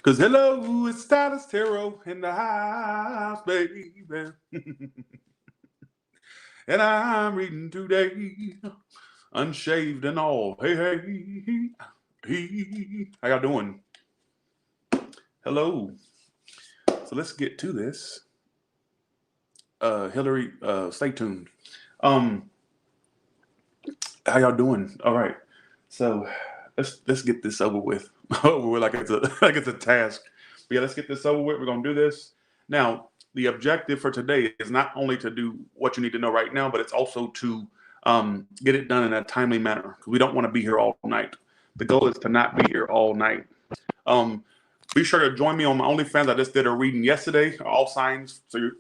Cause hello, it's Taurus Tarot in the house, baby. And I'm reading today, unshaved and all. Hey, hey, hey. How y'all doing? Hello. So let's get to this. Hillary, stay tuned. How y'all doing? All right. So let's get this over with. Over like it's a task. But yeah, let's get this over with. We're gonna do this. Now, the objective for today is not only to do what you need to know right now, but it's also to get it done in a timely manner, because we don't want to be here all night. The goal is to not be here all night. Be sure to join me on my OnlyFans. I just did a reading yesterday, all signs. So you're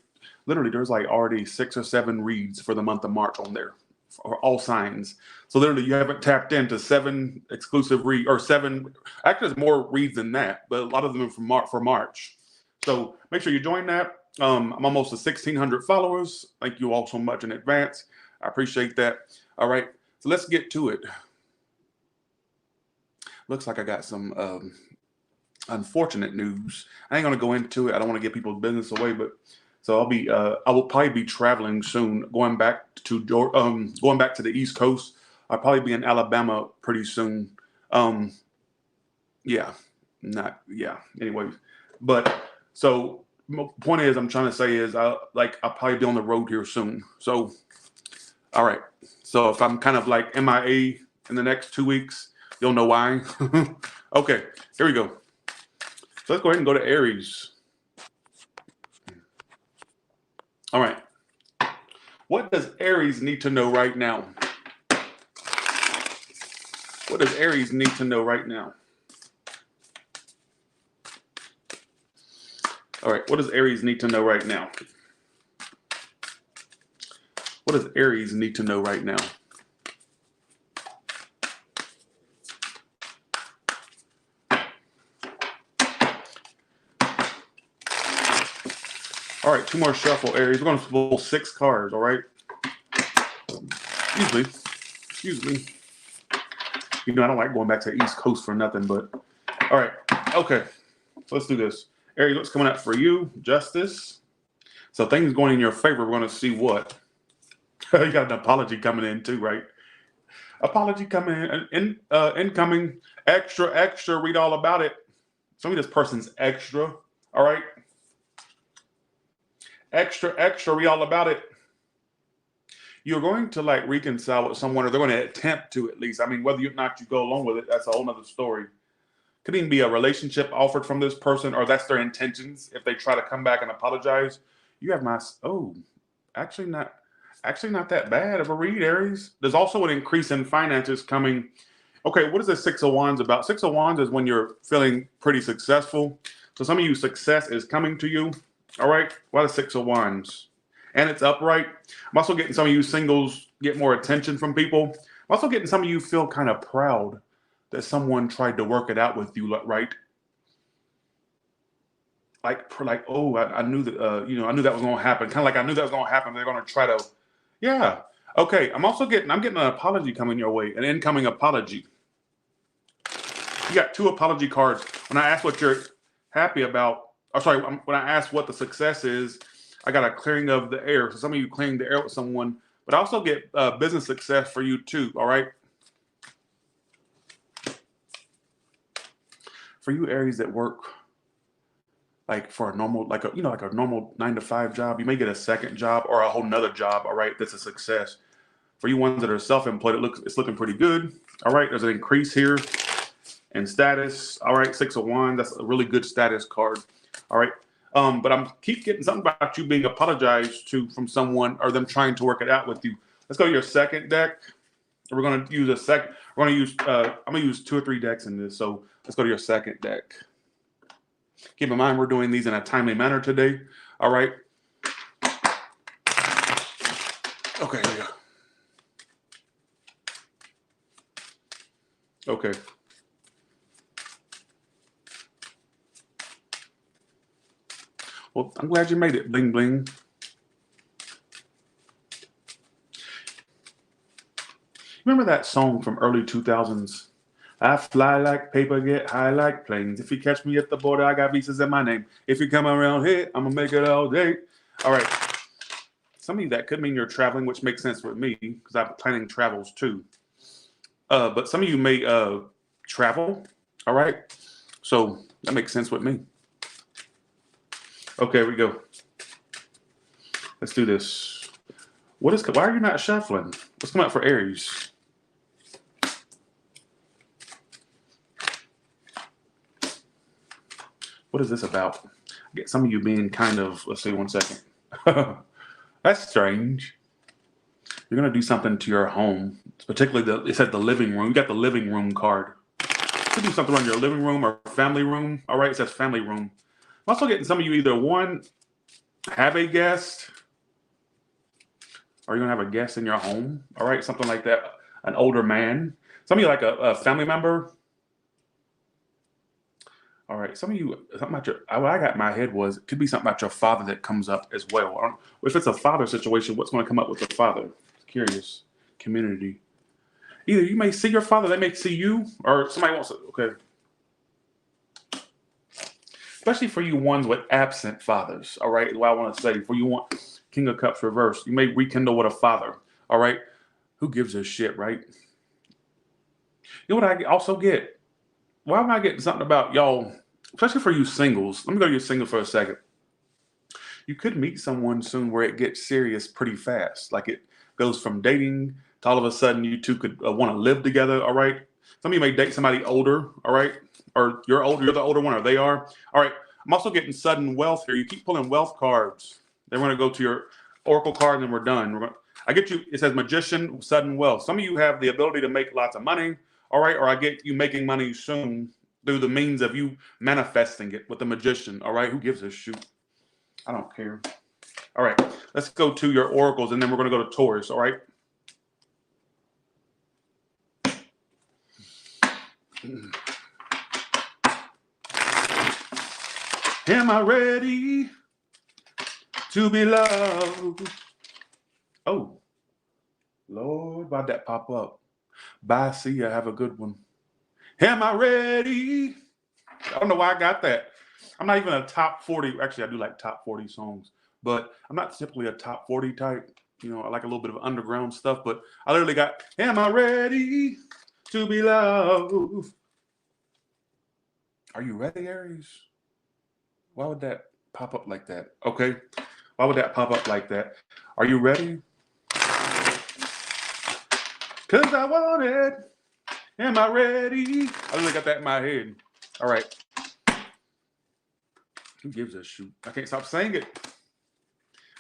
literally, there's like already 6 or 7 reads for the month of March on there, for all signs. So literally, you haven't tapped into 7 exclusive read or 7. Actually, there's more reads than that, but a lot of them are for March. So make sure you join that. I'm almost to 1,600 followers. Thank you all so much in advance. I appreciate that. All right, so let's get to it. Looks like I got some unfortunate news. I ain't gonna go into it. I don't want to give people's business away, but so I will probably be traveling soon, going back to the East Coast. I'll probably be in Alabama pretty soon. Yeah, Anyways, but so point is, I'm trying to say is I'll probably be on the road here soon. So, all right. So if I'm kind of like MIA in the next 2 weeks, you'll know why. Okay, here we go. So let's go ahead and go to Aries. All right. What does Aries need to know right now? What does Aries need to know right now? All right. What does Aries need to know right now? What does Aries need to know right now? All right, 2 more shuffle, Aries. We're going to pull 6 cards, all right? Excuse me. You know, I don't like going back to the East Coast for nothing, but all right. Okay, let's do this. Aries, what's coming up for you? Justice. So things going in your favor. We're going to see what. You got an apology coming in too, right? Apology coming in, incoming. Extra, read all about it. Some of this person's extra, all right? Extra, read all about it. You're going to like reconcile with someone, or they're going to attempt to at least. I mean, whether or not you go along with it, that's a whole nother story. Could even be a relationship offered from this person, or that's their intentions. If they try to come back and apologize, you have actually not that bad of a read, Aries. There's also an increase in finances coming. Okay, what is the 6 of Wands about? 6 of Wands is when you're feeling pretty successful. So some of you, success is coming to you. All right, why the 6 of Wands? And it's upright. I'm also getting some of you singles get more attention from people. I'm also getting some of you feel kind of proud that someone tried to work it out with you, right? Like, oh, I knew that, I knew that was going to happen. Kind of like I knew that was going to happen. They're going to try to, yeah. Okay, I'm getting an apology coming your way, an incoming apology. You got 2 apology cards. When I ask what you're happy about, when I ask what the success is, I got a clearing of the air. So some of you clearing the air with someone, but I also get business success for you too. All right. For you Aries that work like for a normal, like a normal 9-to-5 job, you may get a second job or a whole nother job. All right. That's a success. For you ones that are self-employed, it's looking pretty good. All right. There's an increase here in status. All right. 6 of Wands. That's a really good status card. All right. But I'm keep getting something about you being apologized to from someone, or them trying to work it out with you. Let's go to your second deck. We're going to use a second. We're going to use, I'm going to use 2 or 3 decks in this. So let's go to your second deck. Keep in mind, we're doing these in a timely manner today. All right. Okay. Here we go. Okay. Well, I'm glad you made it, bling bling. Remember that song from early 2000s? I fly like paper, get high like planes. If you catch me at the border, I got visas in my name. If you come around here, I'm gonna make it all day. All right. Some of you, that could mean you're traveling, which makes sense with me because I'm planning travels too. But some of you may travel. All right. So that makes sense with me. Okay, here we go. Let's do this. Why are you not shuffling? What's coming out for Aries? What is this about? I get some of you being kind of, let's see, one second. That's strange. You're going to do something to your home, particularly it said the living room. You got the living room card. You do something around your living room or family room. All right, it says family room. I'm also getting some of you either one, have a guest, or you're going to have a guest in your home. All right, something like that. An older man. Some of you like a family member. All right, some of you, something about what I got in my head was, it could be something about your father that comes up as well. If it's a father situation, what's going to come up with the father? Curious. Community. Either you may see your father, they may see you, or somebody wants to, okay. Especially for you ones with absent fathers, all right? What I want to say, for you want King of Cups reversed, you may rekindle with a father, all right? Who gives a shit, right? You know what I also get? Why am I getting something about y'all, especially for you singles? Let me go to you single for a second. You could meet someone soon where it gets serious pretty fast. Like it goes from dating to all of a sudden you two could want to live together, all right? Some of you may date somebody older, all right? Or you're the older one, or they are. All right, I'm also getting sudden wealth here. You keep pulling wealth cards. Then we're going to go to your oracle card and then we're done. I get you, it says magician, sudden wealth. Some of you have the ability to make lots of money. All right, or I get you making money soon through the means of you manifesting it with the magician. All right, who gives a shoot? I don't care. All right, let's go to your oracles, and then we're going to go to Taurus. All right. Am I ready to be loved? Oh, Lord, why'd that pop up? Bye, see ya, have a good one. Am I ready? I don't know why I got that. I'm not even a top 40. Actually, I do like top 40 songs, but I'm not typically a top 40 type. You know, I like a little bit of underground stuff, but I literally got, am I ready to be loved? Are you ready, Aries? Why would that pop up like that? Okay. Why would that pop up like that? Are you ready? Because I want it. Am I ready? I really got that in my head. All right. Who gives a shoot? I can't stop saying it.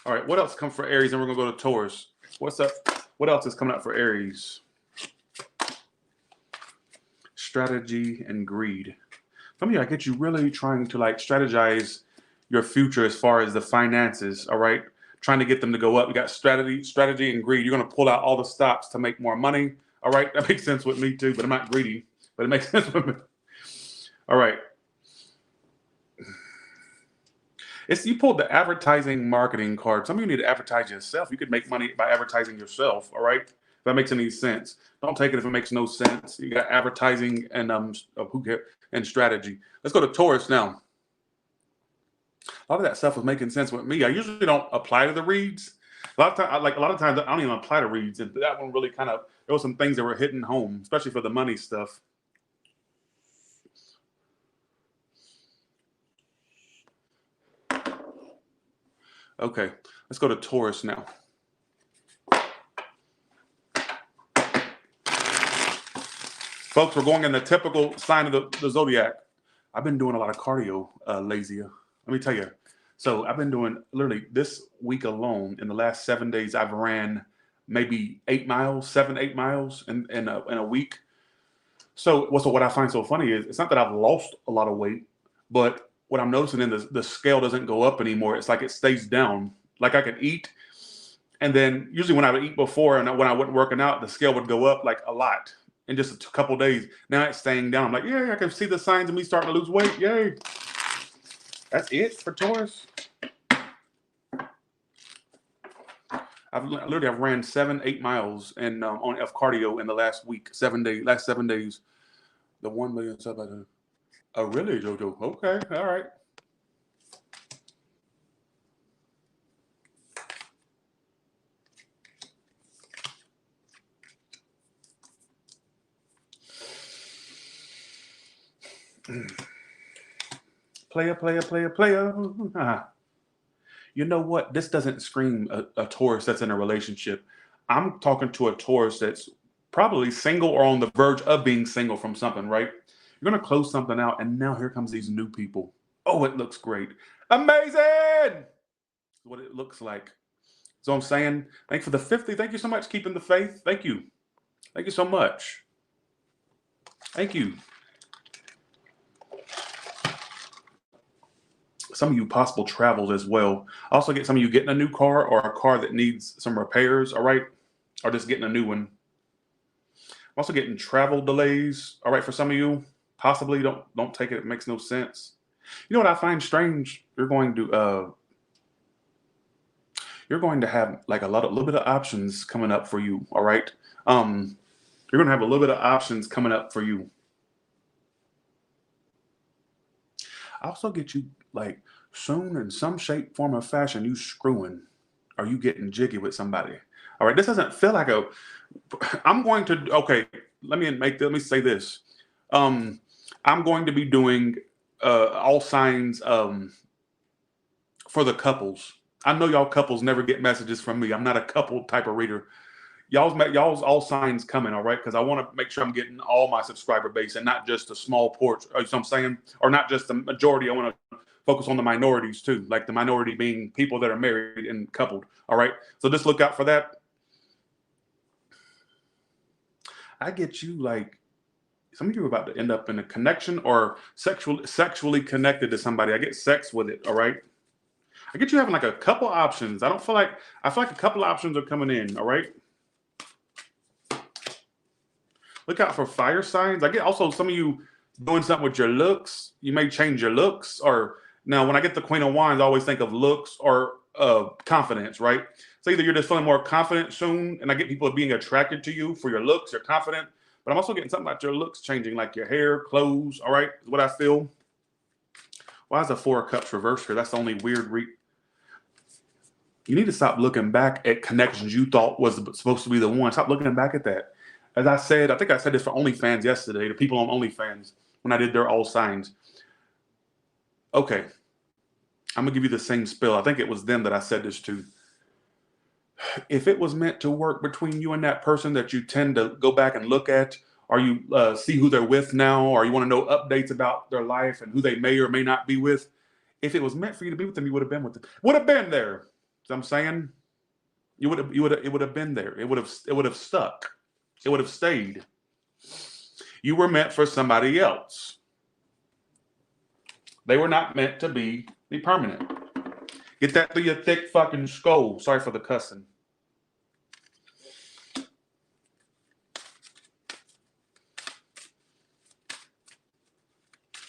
All right. What else comes for Aries? And we're going to go to Taurus. What's up? What else is coming up for Aries? Strategy and greed. Some of you, I get you really trying to like strategize your future as far as the finances. All right. Trying to get them to go up. You got strategy and greed. You're going to pull out all the stops to make more money. All right. That makes sense with me too, but I'm not greedy, but it makes sense with me. All right. You pulled the advertising marketing card. Some of you need to advertise yourself. You could make money by advertising yourself. All right. If that makes any sense. Don't take it if it makes no sense. You got advertising and and strategy. Let's go to Taurus now. A lot of that stuff was making sense with me. I usually don't apply to the reads. A lot of times I don't even apply to reads. And that one really there were some things that were hitting home, especially for the money stuff. Okay, let's go to Taurus now. Folks, we're going in the typical sign of the zodiac. I've been doing a lot of cardio, Lazia. Let me tell you. So I've been doing literally this week alone. In the last 7 days, I've ran maybe 8 miles, 7-8 miles in a week. So what I find so funny is it's not that I've lost a lot of weight, but what I'm noticing in the scale doesn't go up anymore. It's like it stays down. Like I can eat, and then usually when I would eat before and when I wasn't working out, the scale would go up like a lot in just a couple days. Now it's staying down. I'm like, yeah, I can see the signs of me starting to lose weight. Yay. That's it for Taurus. I've ran 7-8 miles and of cardio in the last week, last 7 days. The 1 million sub. Oh, really, JoJo? Okay, all right. Player. You know what? This doesn't scream a Taurus that's in a relationship. I'm talking to a Taurus that's probably single or on the verge of being single from something, right? You're going to close something out, and now here comes these new people. Oh, it looks great. Amazing! What it looks like. So I'm saying, thanks for the 50. Thank you so much. Keeping the faith. Thank you. Thank you so much. Thank you. Some of you possible travels as well. I also get some of you getting a new car or a car that needs some repairs, all right? Or just getting a new one. I'm also getting travel delays, all right, for some of you. Possibly don't take it. It makes no sense. You know what I find strange? You're going to have like a little bit of options coming up for you, all right? You're gonna have a little bit of options coming up for you. I also get you like soon in some shape, form, or fashion, you screwing. Are you getting jiggy with somebody? All right, this doesn't feel like a. I'm going to okay. Let me say this. I'm going to be doing all signs for the couples. I know y'all couples never get messages from me. I'm not a couple type of reader. Y'all's all signs coming, all right? Because I want to make sure I'm getting all my subscriber base and not just a small portion. You know what I'm saying? Or not just the majority. I want to focus on the minorities too, like the minority being people that are married and coupled. All right. So just look out for that. I get you like some of you are about to end up in a connection or sexually connected to somebody. I get sex with it. All right. I get you having like a couple options. I feel like a couple options are coming in. All right. Look out for fire signs. I get also some of you doing something with your looks. You may change your looks. Or now when I get the Queen of Wands, I always think of looks or confidence, right? So either you're just feeling more confident soon, and I get people being attracted to you for your looks, you're confident. But I'm also getting something about your looks changing, like your hair, clothes, all right, is what I feel. Why is the 4 of Cups reversed here? That's the only weird You need to stop looking back at connections you thought was supposed to be the one. Stop looking back at that. As I said, I think I said this for OnlyFans yesterday, the people on OnlyFans, when I did their all signs. Okay. I'm going to give you the same spill. I think it was them that I said this to. If it was meant to work between you and that person that you tend to go back and look at, or you see who they're with now, or you want to know updates about their life and who they may or may not be with, if it was meant for you to be with them, you would have been with them. Would have been there. So I'm saying it would have been there. It would have stuck. It would have stayed. You were meant for somebody else. They were not meant to be permanent. Get that through your thick fucking skull. Sorry for the cussing.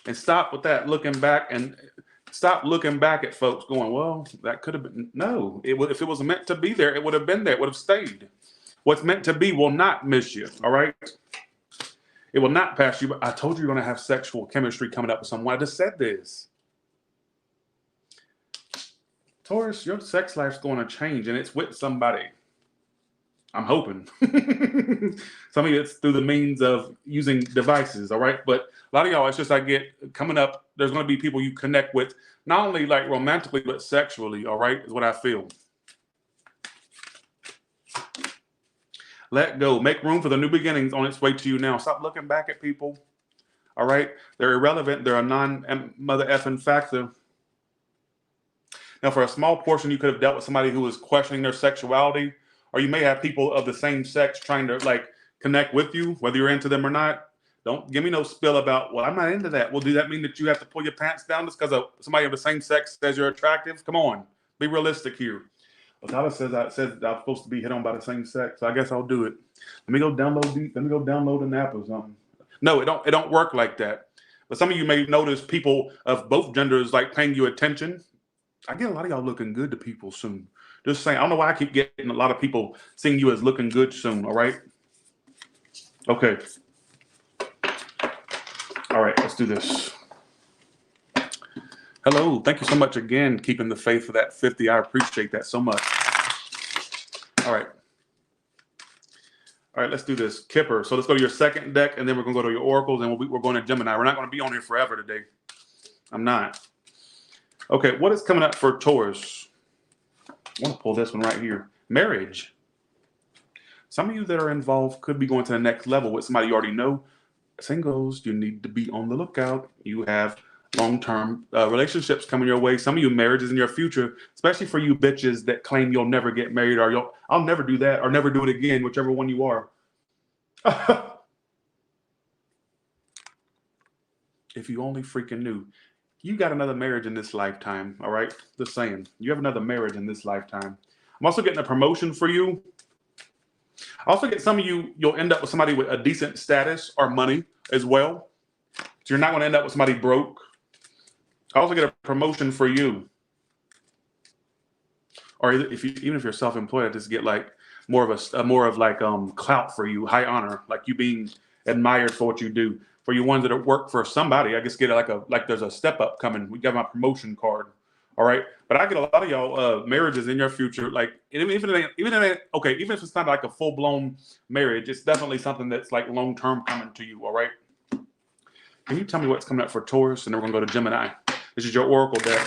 And stop with that looking back and stop looking back at folks going, well, that could have been. No, if it was meant to be there, it would have been there. It would have stayed. What's meant to be will not miss you, all right? It will not pass you. But I told you you're going to have sexual chemistry coming up with someone. I just said this. Taurus, your sex life's going to change, and it's with somebody. I'm hoping. Some of you, it's through the means of using devices, all right? But a lot of y'all, it's just I get coming up, there's going to be people you connect with, not only like romantically, but sexually, all right, is what I feel. Let go. Make room for the new beginnings on its way to you now. Stop looking back at people. All right? They're irrelevant. They're a non-mother effing factor. Now, for a small portion, you could have dealt with somebody who was questioning their sexuality, or you may have people of the same sex trying to like connect with you, whether you're into them or not. Don't give me no spill about, well, I'm not into that. Well, does that mean that you have to pull your pants down just because of somebody of the same sex says you're attractive? Come on. Be realistic here. Well, Tyler says I'm supposed to be hit on by the same sex, so I guess I'll do it. Let me go download an app or something. No, it don't work like that. But some of you may notice people of both genders like paying you attention. I get a lot of y'all looking good to people soon. Just saying, I don't know why I keep getting a lot of people seeing you as looking good soon, all right? Okay. do this. Hello. Thank you so much again, keeping the faith for that 50. I appreciate that so much. All right. All right, let's do this. Kipper. So let's go to your second deck, and then we're going to go to your oracles, and we're going to Gemini. We're not going to be on here forever today. I'm not. Okay, what is coming up for Taurus? I want to pull this one right here. Marriage. Some of you that are involved could be going to the next level with somebody you already know. Singles, you need to be on the lookout. You have long-term relationships coming your way. Some of you, marriages in your future, especially for you bitches that claim you'll never get married or I'll never do that or never do it again, whichever one you are. If you only freaking knew. You got another marriage in this lifetime, all right? Just saying. You have another marriage in this lifetime. I'm also getting a promotion for you. I also get some of you, you'll end up with somebody with a decent status or money as well. So you're not going to end up with somebody broke. I also get a promotion for you. Or even if you're self-employed, I just get like more of clout for you, high honor, like you being admired for what you do. For you ones that work for somebody, I just get like there's a step up coming. We got my promotion card. All right. But I get a lot of y'all marriages in your future. Like even if it's not like a full blown marriage, it's definitely something that's like long term coming to you. All right. Can you tell me what's coming up for Taurus? And then we're going to go to Gemini. This is your oracle deck.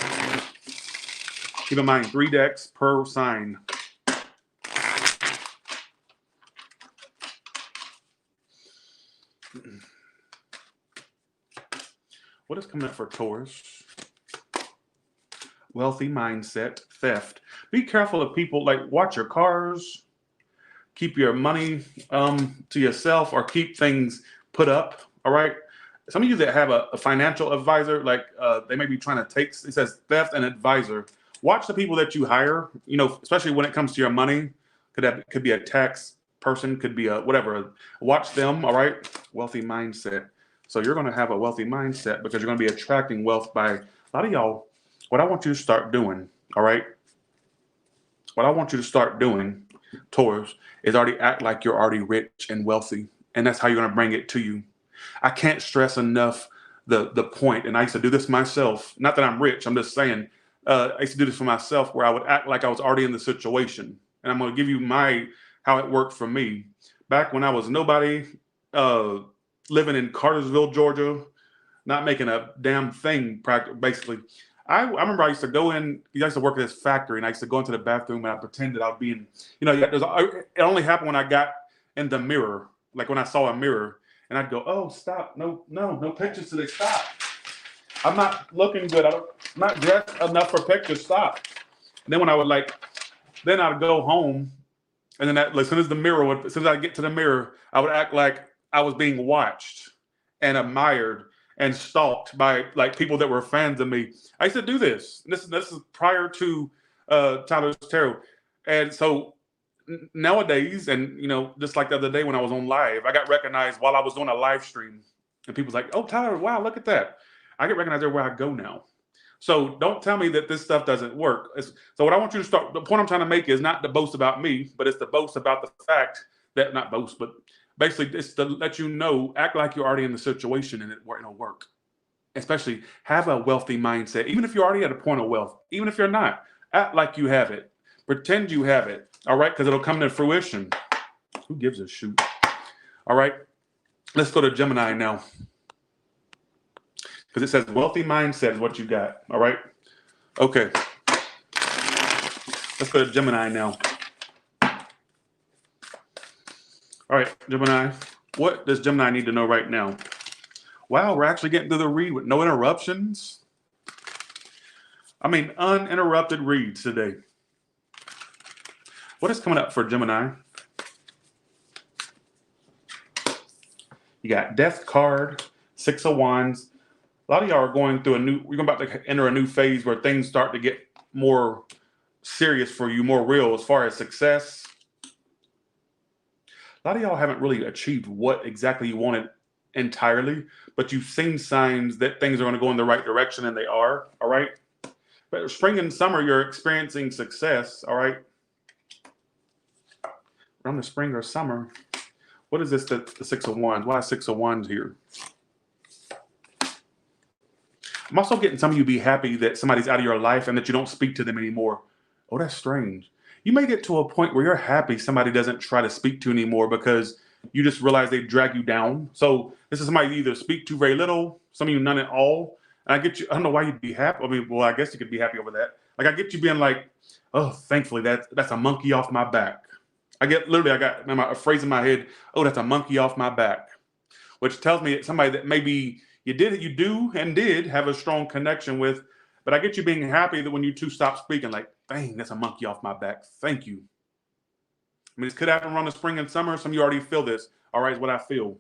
Keep in mind 3 decks per sign. What is coming up for Taurus? Wealthy mindset, theft. Be careful of people, like watch your cars, keep your money to yourself, or keep things put up, all right? Some of you that have a financial advisor, like they may be trying to take, it says theft and advisor. Watch the people that you hire, you know, especially when it comes to your money. Could be a tax person, could be a whatever. Watch them, all right? Wealthy mindset. So you're going to have a wealthy mindset because you're going to be attracting wealth by a lot of y'all. What I want you to start doing, all right? What I want you to start doing, Taurus, is already act like you're already rich and wealthy. And that's how you're going to bring it to you. I can't stress enough the point, and I used to do this myself. Not that I'm rich, I'm just saying, I used to do this for myself where I would act like I was already in the situation. And I'm going to give you how it worked for me. Back when I was nobody, living in Cartersville, Georgia, not making a damn thing, basically. I remember I used to go in, I used to work at this factory, and I used to go into the bathroom and I pretended I'd be in, you know, it only happened when I got in the mirror, like when I saw a mirror, and I'd go, oh, stop, no pictures today, stop. I'm not looking good, I'm not dressed enough for pictures, stop. And then when I would then I'd go home, and then as soon as I get to the mirror, I would act like I was being watched and admired and stalked by like people that were fans of me. I used to do this. This is prior to Tyler's Tarot. And so nowadays, and you know, just like the other day when I was on live, I got recognized while I was doing a live stream. And people's like, oh, Tyler, wow, look at that. I get recognized everywhere I go now. So don't tell me that this stuff doesn't work. So what I want you to start, the point I'm trying to make is not to boast about me, but it's to boast about the fact that, not boast, but basically it's to let you know, act like you're already in the situation and it'll work. Especially have a wealthy mindset. Even if you're already at a point of wealth, even if you're not, act like you have it. Pretend you have it, all right? Because it'll come to fruition. Who gives a shoot? All right, let's go to Gemini now. Because it says wealthy mindset is what you got, all right? Okay. Let's go to Gemini now. All right, Gemini, what does Gemini need to know right now? Wow, we're actually getting through the read with no interruptions. I mean, uninterrupted reads today. What is coming up for Gemini? You got Death card, 6 of Wands. A lot of y'all are going through we're about to enter a new phase where things start to get more serious for you, more real as far as success. A lot of y'all haven't really achieved what exactly you wanted entirely, but you've seen signs that things are going to go in the right direction, and they are, all right? But spring and summer, you're experiencing success, all right? Around the spring or summer, what is this, the 6 of Wands? Why 6 of Wands here? I'm also getting some of you be happy that somebody's out of your life and that you don't speak to them anymore. Oh, that's strange. You may get to a point where you're happy somebody doesn't try to speak to anymore because you just realize they drag you down. So this is somebody you either speak to very little, some of you none at all. And I get you, I don't know why you'd be happy. I mean, well, I guess you could be happy over that. Like I get you being like, oh, thankfully that's a monkey off my back. I got a phrase in my head, oh, that's a monkey off my back, which tells me it's somebody that maybe you did have a strong connection with, but I get you being happy that when you two stop speaking, like, dang, that's a monkey off my back. Thank you. I mean, this could happen around the spring and summer. Some of you already feel this. All right, is what I feel.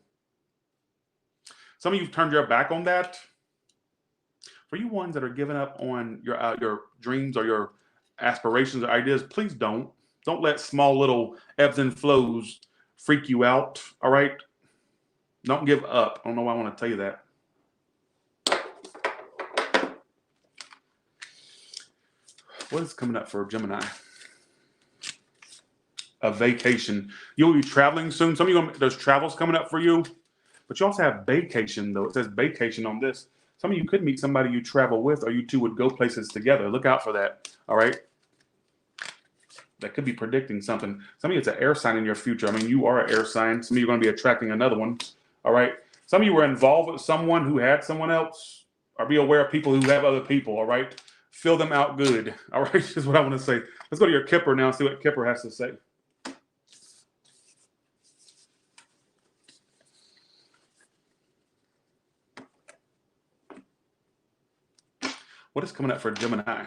Some of you have turned your back on that. For you ones that are giving up on your dreams or your aspirations or ideas, please don't. Don't let small little ebbs and flows freak you out. All right? Don't give up. I don't know why I want to tell you that. What is coming up for Gemini? A vacation. You'll be traveling soon. Some of you, there's travels coming up for you, but you also have vacation, though. It says vacation on this. Some of you could meet somebody you travel with, or you two would go places together. Look out for that. All right? That could be predicting something. Some of you, it's an air sign in your future. I mean, you are an air sign. Some of you are going to be attracting another one. All right? Some of you were involved with someone who had someone else, or be aware of people who have other people. All right? Fill them out good. All right? That's what I want to say. Let's go to your Kipper now and see what Kipper has to say. What is coming up for Gemini?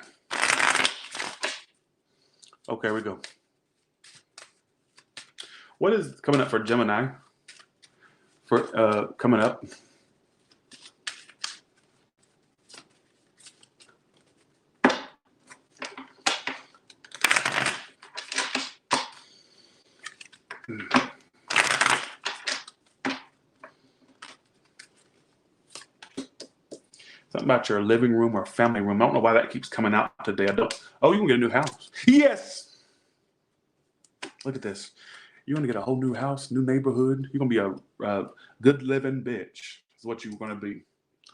Okay, here we go. What is coming up for Gemini? For coming up. Something about your living room or family room. I don't know why that keeps coming out today. Oh, you can get a new house. Yes. Look at this. You're going to get a whole new house, new neighborhood. You're going to be a good living bitch is what you're going to be.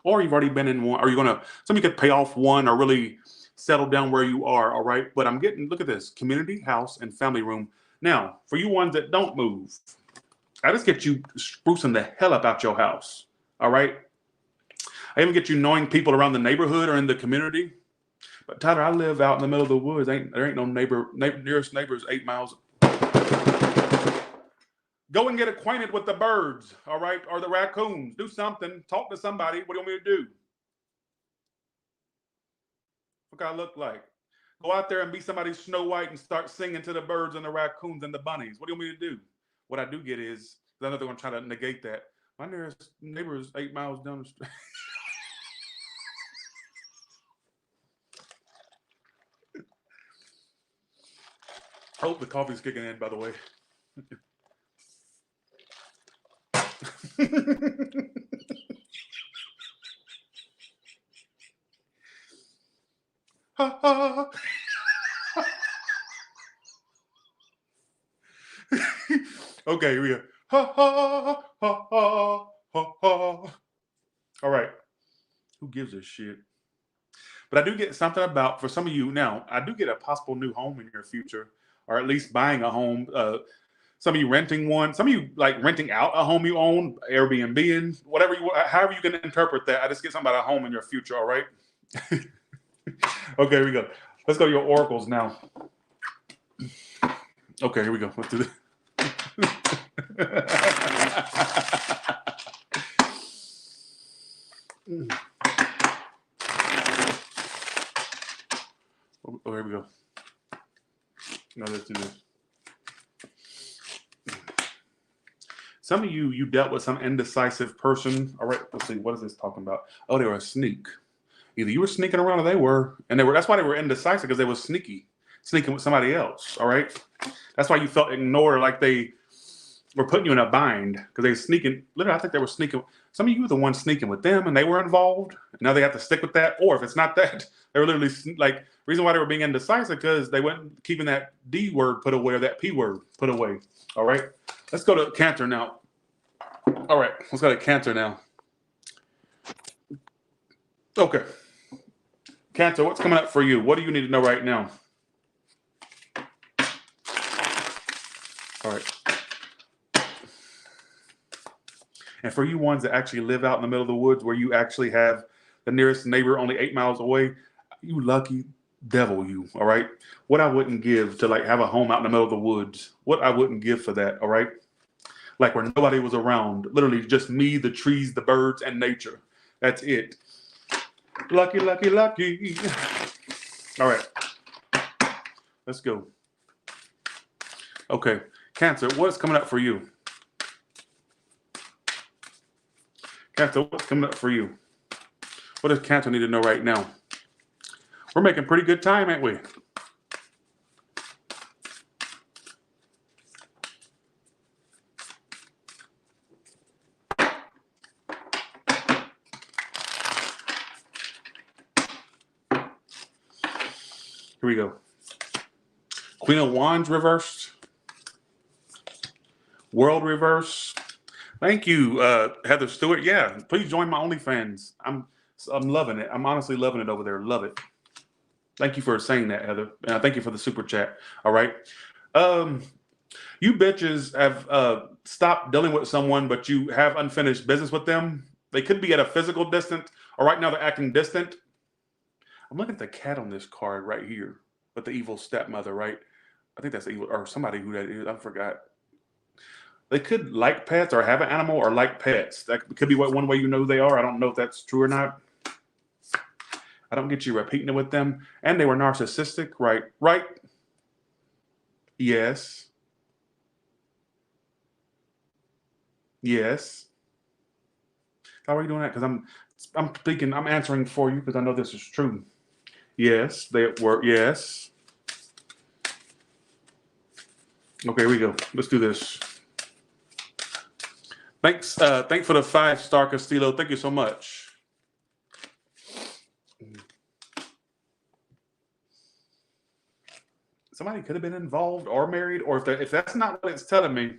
Or you've already been in one. Or you're going to, somebody could pay off one or really settle down where you are. All right. But I'm getting, look at this, community, house, and family room. Now, for you ones that don't move, I just get you sprucing the hell up out your house. All right. I even get you knowing people around the neighborhood or in the community. But Tyler, I live out in the middle of the woods. There ain't no nearest neighbor is 8 miles. Go and get acquainted with the birds, all right, or the raccoons. Do something. Talk to somebody. What do you want me to do? What do I look like? Go out there and be somebody Snow White and start singing to the birds and the raccoons and the bunnies. What do you want me to do? What I do get is, I know they're going to try to negate that. My nearest neighbor is 8 miles down the street. I hope the coffee's kicking in, by the way. Okay, here we go. All right. Who gives a shit? But I do get something about, for some of you now, I do get a possible new home in your future, or at least buying a home. Some of you renting one, some of you like renting out a home you own, Airbnb, whatever however you can interpret that. I just get something about a home in your future, all right? Okay, here we go. Let's go to your oracles now. Okay, here we go. Let's do this. Oh, here we go. Now let's do this. Some of you dealt with some indecisive person. All right, let's see. What is this talking about? Oh, they were a sneak. Either you were sneaking around or they were. And that's why they were indecisive, because they were sneaking with somebody else. All right. That's why you felt ignored, like they were putting you in a bind because they were sneaking. Literally, I think they were sneaking. Some of you were the ones sneaking with them and they were involved. Now they have to stick with that. Or if it's not that, they were literally like, reason why they were being indecisive because they weren't keeping that D word put away or that P word put away. All right. Let's go to Cancer now. All right. Let's go to Cancer now. Okay. Cancer, what's coming up for you? What do you need to know right now? All right. And for you ones that actually live out in the middle of the woods where you actually have the nearest neighbor only 8 miles away, you lucky devil you, all right? What I wouldn't give to like have a home out in the middle of the woods, what I wouldn't give for that, all right? Like where nobody was around, literally just me, the trees, the birds, and nature. That's it. Lucky, lucky, lucky. All right, let's go. Okay, Cancer, what's coming up for you? Cancer, what's coming up for you? What does Cancer need to know right now? We're making pretty good time, ain't we? Here we go. Queen of Wands reversed. World reverse. Thank you, Heather Stewart. Yeah, please join my OnlyFans. I'm loving it. I'm honestly loving it over there. Love it. Thank you for saying that, Heather. And thank you for the super chat. All right. You bitches have stopped dealing with someone, but you have unfinished business with them. They could be at a physical distance, or right now they're acting distant. I'm looking at the cat on this card right here, with the evil stepmother, right? I think that's evil, or somebody who that is. I forgot. They could like pets or have an animal or like pets. That could be one way you know who they are. I don't know if that's true or not. I don't get you repeating it with them. And they were narcissistic, right? Right? Yes. Yes. How are you doing that? Because I'm speaking, I'm answering for you because I know this is true. Yes, they were. Yes. Okay, here we go. Let's do this. Thanks for the 5-star Castillo. Thank you so much. Somebody could have been involved or married, or if that's not what it's telling me,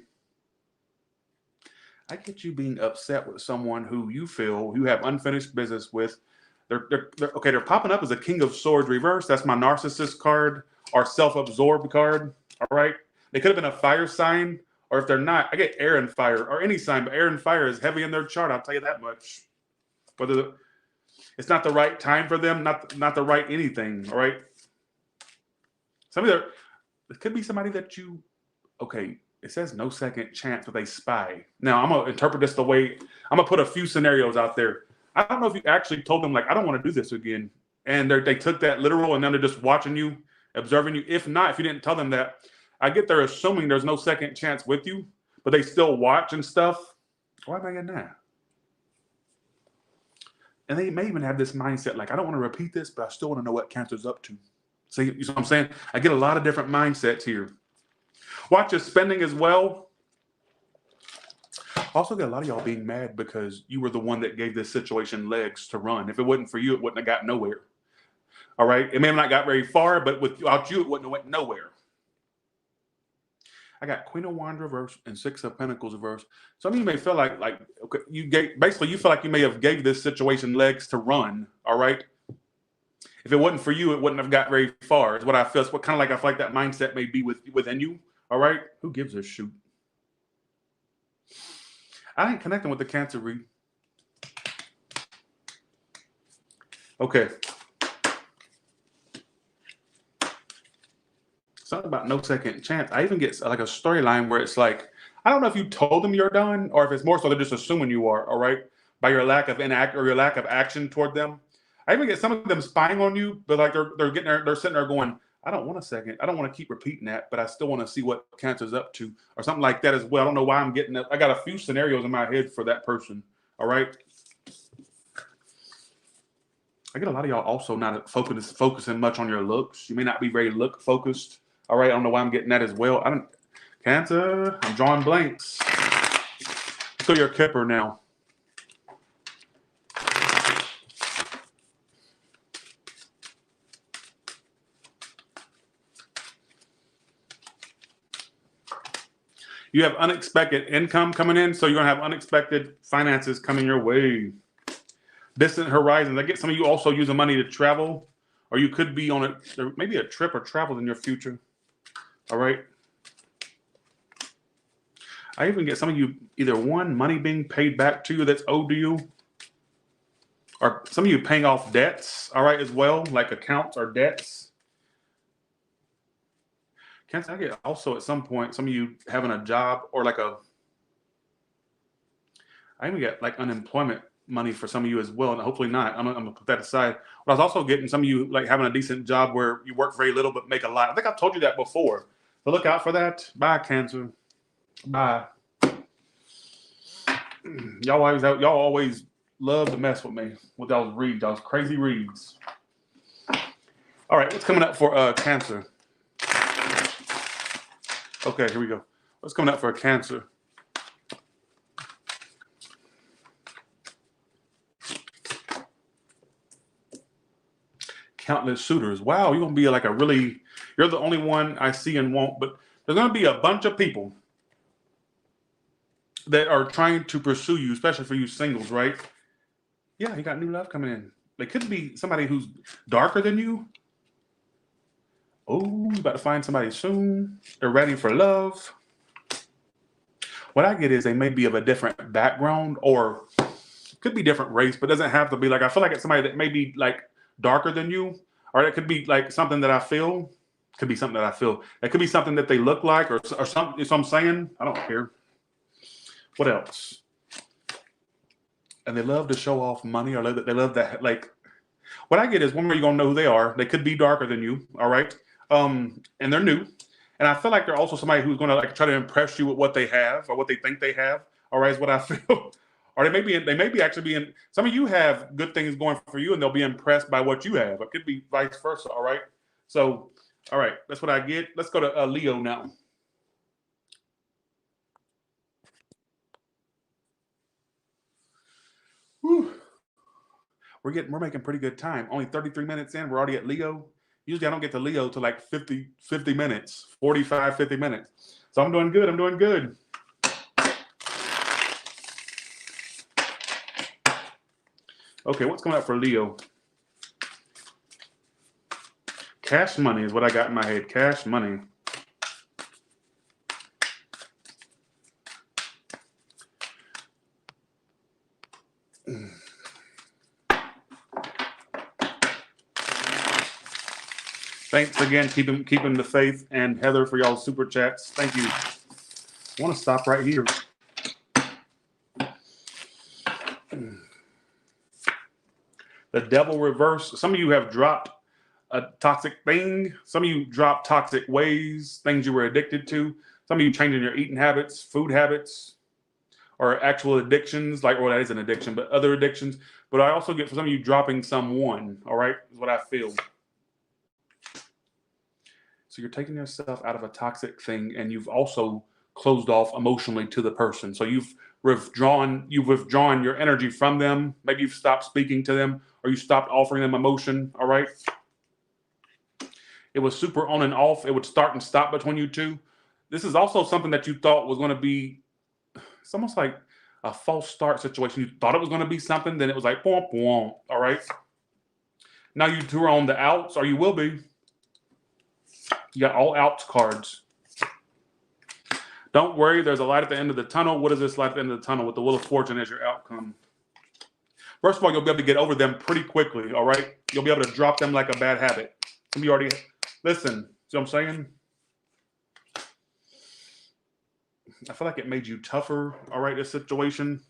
I get you being upset with someone who you feel you have unfinished business with. They're popping up as a King of Swords reverse. That's my narcissist card, or self-absorbed card. All right. They could have been a fire sign, or if they're not, I get air and fire, or any sign, but air and fire is heavy in their chart. I'll tell you that much. Whether it's not the right time for them, not the right anything. All right. It could be somebody that you, okay, it says no second chance, but they spy. Now, I'm going to interpret this the way, I'm going to put a few scenarios out there. I don't know if you actually told them, like, I don't want to do this again. And they took that literal, and then they're just watching you, observing you. If not, if you didn't tell them that, I get they're assuming there's no second chance with you, but they still watch and stuff. Why am I getting that? And they may even have this mindset, like, I don't want to repeat this, but I still want to know what Cancer's up to. See, you know what I'm saying? I get a lot of different mindsets here. Watch your spending as well. Also get a lot of y'all being mad because you were the one that gave this situation legs to run. If it wasn't for you, it wouldn't have got nowhere. All right? It may have not got very far, but without you, it wouldn't have went nowhere. I got Queen of Wands reverse and 6 of Pentacles reverse. Some of you may feel like okay, you feel like you may have gave this situation legs to run. All right? If it wasn't for you, it wouldn't have got very far. Is what I feel. It's what kind of like I feel like that mindset may be within you. All right? Who gives a shoot? I ain't connecting with the Cancer read. Okay. Something about no second chance. I even get like a storyline where it's like, I don't know if you told them you're done or if it's more so they're just assuming you are, all right? By your lack of your lack of action toward them. I even get some of them spying on you, but like they're sitting there going, I don't want a second. I don't want to keep repeating that, but I still want to see what Cancer's up to or something like that as well. I don't know why I'm getting that. I got a few scenarios in my head for that person. All right. I get a lot of y'all also not focusing much on your looks. You may not be very look focused. All right. I don't know why I'm getting that as well. Cancer, I'm drawing blanks. Let's go your Kipper now. You have unexpected income coming in, so you're going to have unexpected finances coming your way. distant horizons. I get some of you also using money to travel, or you could be on maybe a trip or travel in your future. All right. I even get some of you either one, money being paid back to you that's owed to you, or some of you paying off debts, all right, as well, like accounts or debts. Cancer, I get also at some point, some of you having a job or I even get like unemployment money for some of you as well, and hopefully not. I'm gonna put that aside. But I was also getting some of you like having a decent job where you work very little but make a lot. I think I've told you that before. So look out for that. Bye, Cancer. Bye. Y'all always love to mess with me with those reads, those crazy reads. All right, what's coming up for Cancer? Okay, here we go. What's coming up for Cancer? Countless suitors. Wow, you're gonna be like you're the only one I see and won't, but there's gonna be a bunch of people that are trying to pursue you, especially for you singles, right? Yeah, you got new love coming in. They could be somebody who's darker than you. Oh, you about to find somebody soon. They're ready for love. What I get is they may be of a different background or could be different race, but doesn't have to be like, I feel like it's somebody that may be like darker than you, or it could be like something that I feel. Could be something that I feel. It could be something that they look like or something. So I'm saying, I don't care. What else? And they love to show off money, or they love that. Like, what I get is one where you're gonna know who they are. They could be darker than you, all right? And they're new. And I feel like they're also somebody who's gonna like try to impress you with what they have or what they think they have. All right, is what I feel. Or they may be actually being. Some of you have good things going for you, and they'll be impressed by what you have. It could be vice versa. All right. So, all right, that's what I get. Let's go to Leo now. Whew. We're making pretty good time. Only 33 minutes in. We're already at Leo. Usually I don't get to Leo till like 50 minutes, 45, 50 minutes. So I'm doing good. I'm doing good. Okay, what's coming up for Leo? Cash money is what I got in my head. Cash money. Thanks again, keeping the faith, and Heather for y'all super chats. Thank you. I want to stop right here. The devil reverse. Some of you have dropped a toxic thing. Some of you dropped toxic ways, things you were addicted to. Some of you changing your eating habits, food habits, or actual addictions, like, well, that is an addiction, but other addictions. But I also get for some of you dropping someone, all right, is what I feel. So you're taking yourself out of a toxic thing, and you've also closed off emotionally to the person. So you've withdrawn your energy from them. Maybe you've stopped speaking to them, or you stopped offering them emotion, all right? It was super on and off. It would start and stop between you two. This is also something that you thought was going to be, it's almost like a false start situation. You thought it was going to be something, then it was like, boom, boom, all right? Now you two are on the outs, or you will be. You got all outs cards. Don't worry, there's a light at the end of the tunnel. What is this light at the end of the tunnel with the Wheel of Fortune as your outcome? First of all, you'll be able to get over them pretty quickly, all right? You'll be able to drop them like a bad habit. Some of you already, listen, see what I'm saying? I feel like it made you tougher, all right, this situation.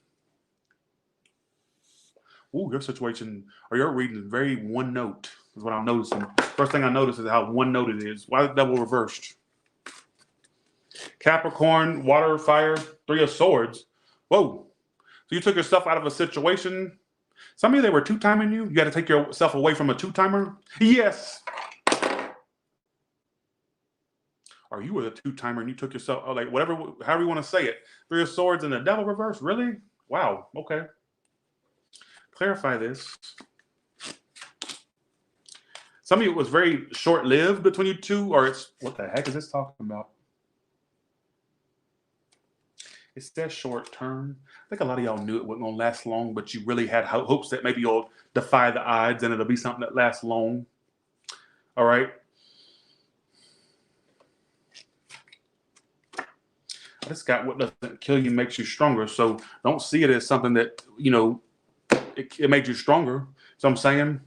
Ooh, your situation, or your reading is very one note, is what I'm noticing. First thing I notice is how one note it is. Why is the devil reversed? Capricorn, water, fire, 3 of swords. Whoa. So you took yourself out of a situation. Some of you, they were two-timing you. You got to take yourself away from a two-timer. Yes. Or you were the two-timer and you took yourself, like whatever, however you want to say it. 3 of swords and the devil reversed. Really? Wow. Okay. Clarify this. Some of you, it was very short-lived between you two, or it's, what the heck is this talking about? It says short term. I think a lot of y'all knew it wasn't going to last long, but you really had hopes that maybe you'll defy the odds and it'll be something that lasts long. All right. I just got what doesn't kill you makes you stronger. So don't see it as something that, it made you stronger. So I'm saying,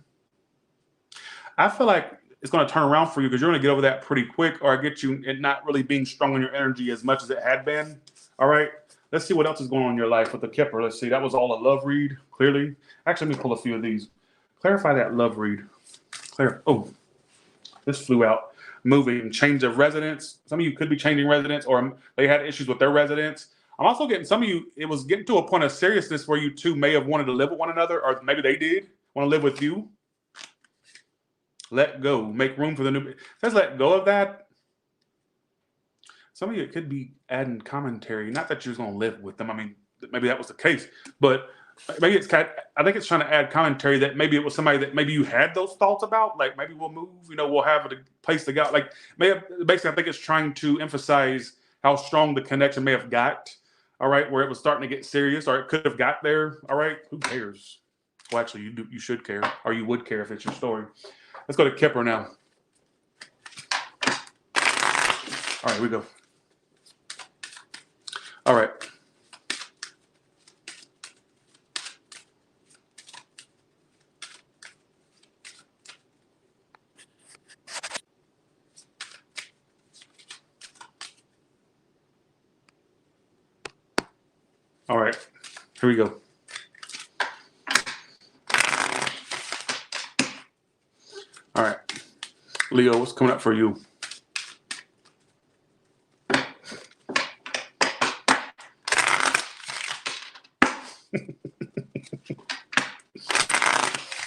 I feel like it's going to turn around for you because you're going to get over that pretty quick, or get you it not really being strong in your energy as much as it had been. All right. Let's see what else is going on in your life with the Kipper. Let's see. That was all a love read, clearly. Actually, let me pull a few of these. Clarify that love read. Oh, this flew out. Moving, change of residence. Some of you could be changing residence, or they had issues with their residence. I'm also getting some of you, it was getting to a point of seriousness where you two may have wanted to live with one another, or maybe they did want to live with you. Let go. Make room for the new. Let's let go of that. Some of you, it could be adding commentary. Not that you're going to live with them. I mean, maybe that was the case, but maybe I think it's trying to add commentary that maybe it was somebody that maybe you had those thoughts about. Like, maybe we'll move, we'll have a place to go. Like, basically, I think it's trying to emphasize how strong the connection may have got. All right. Where it was starting to get serious, or it could have got there. All right. Who cares? Well, actually, you should care, or you would care if it's your story. Let's go to Kipper now. All right, here we go. All right. All right, here we go. All right, Leo, what's coming up for you?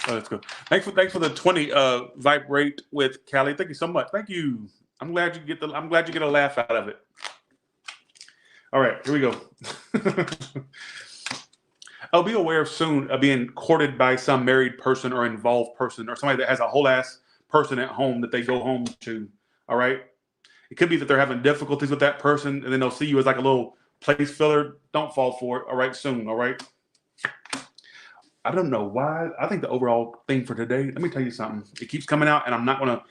Let's go. Thanks for the 20 vibrate with Callie. Thank you so much. Thank you. I'm glad you get a laugh out of it. All right, here we go. I'll be aware soon of being courted by some married person or involved person, or somebody that has a whole ass person at home that they go home to. All right. It could be that they're having difficulties with that person, and then they'll see you as like a little place filler. Don't fall for it. All right, soon. All right. I don't know why. I think the overall thing for today, let me tell you something. It keeps coming out, and I'm not going to.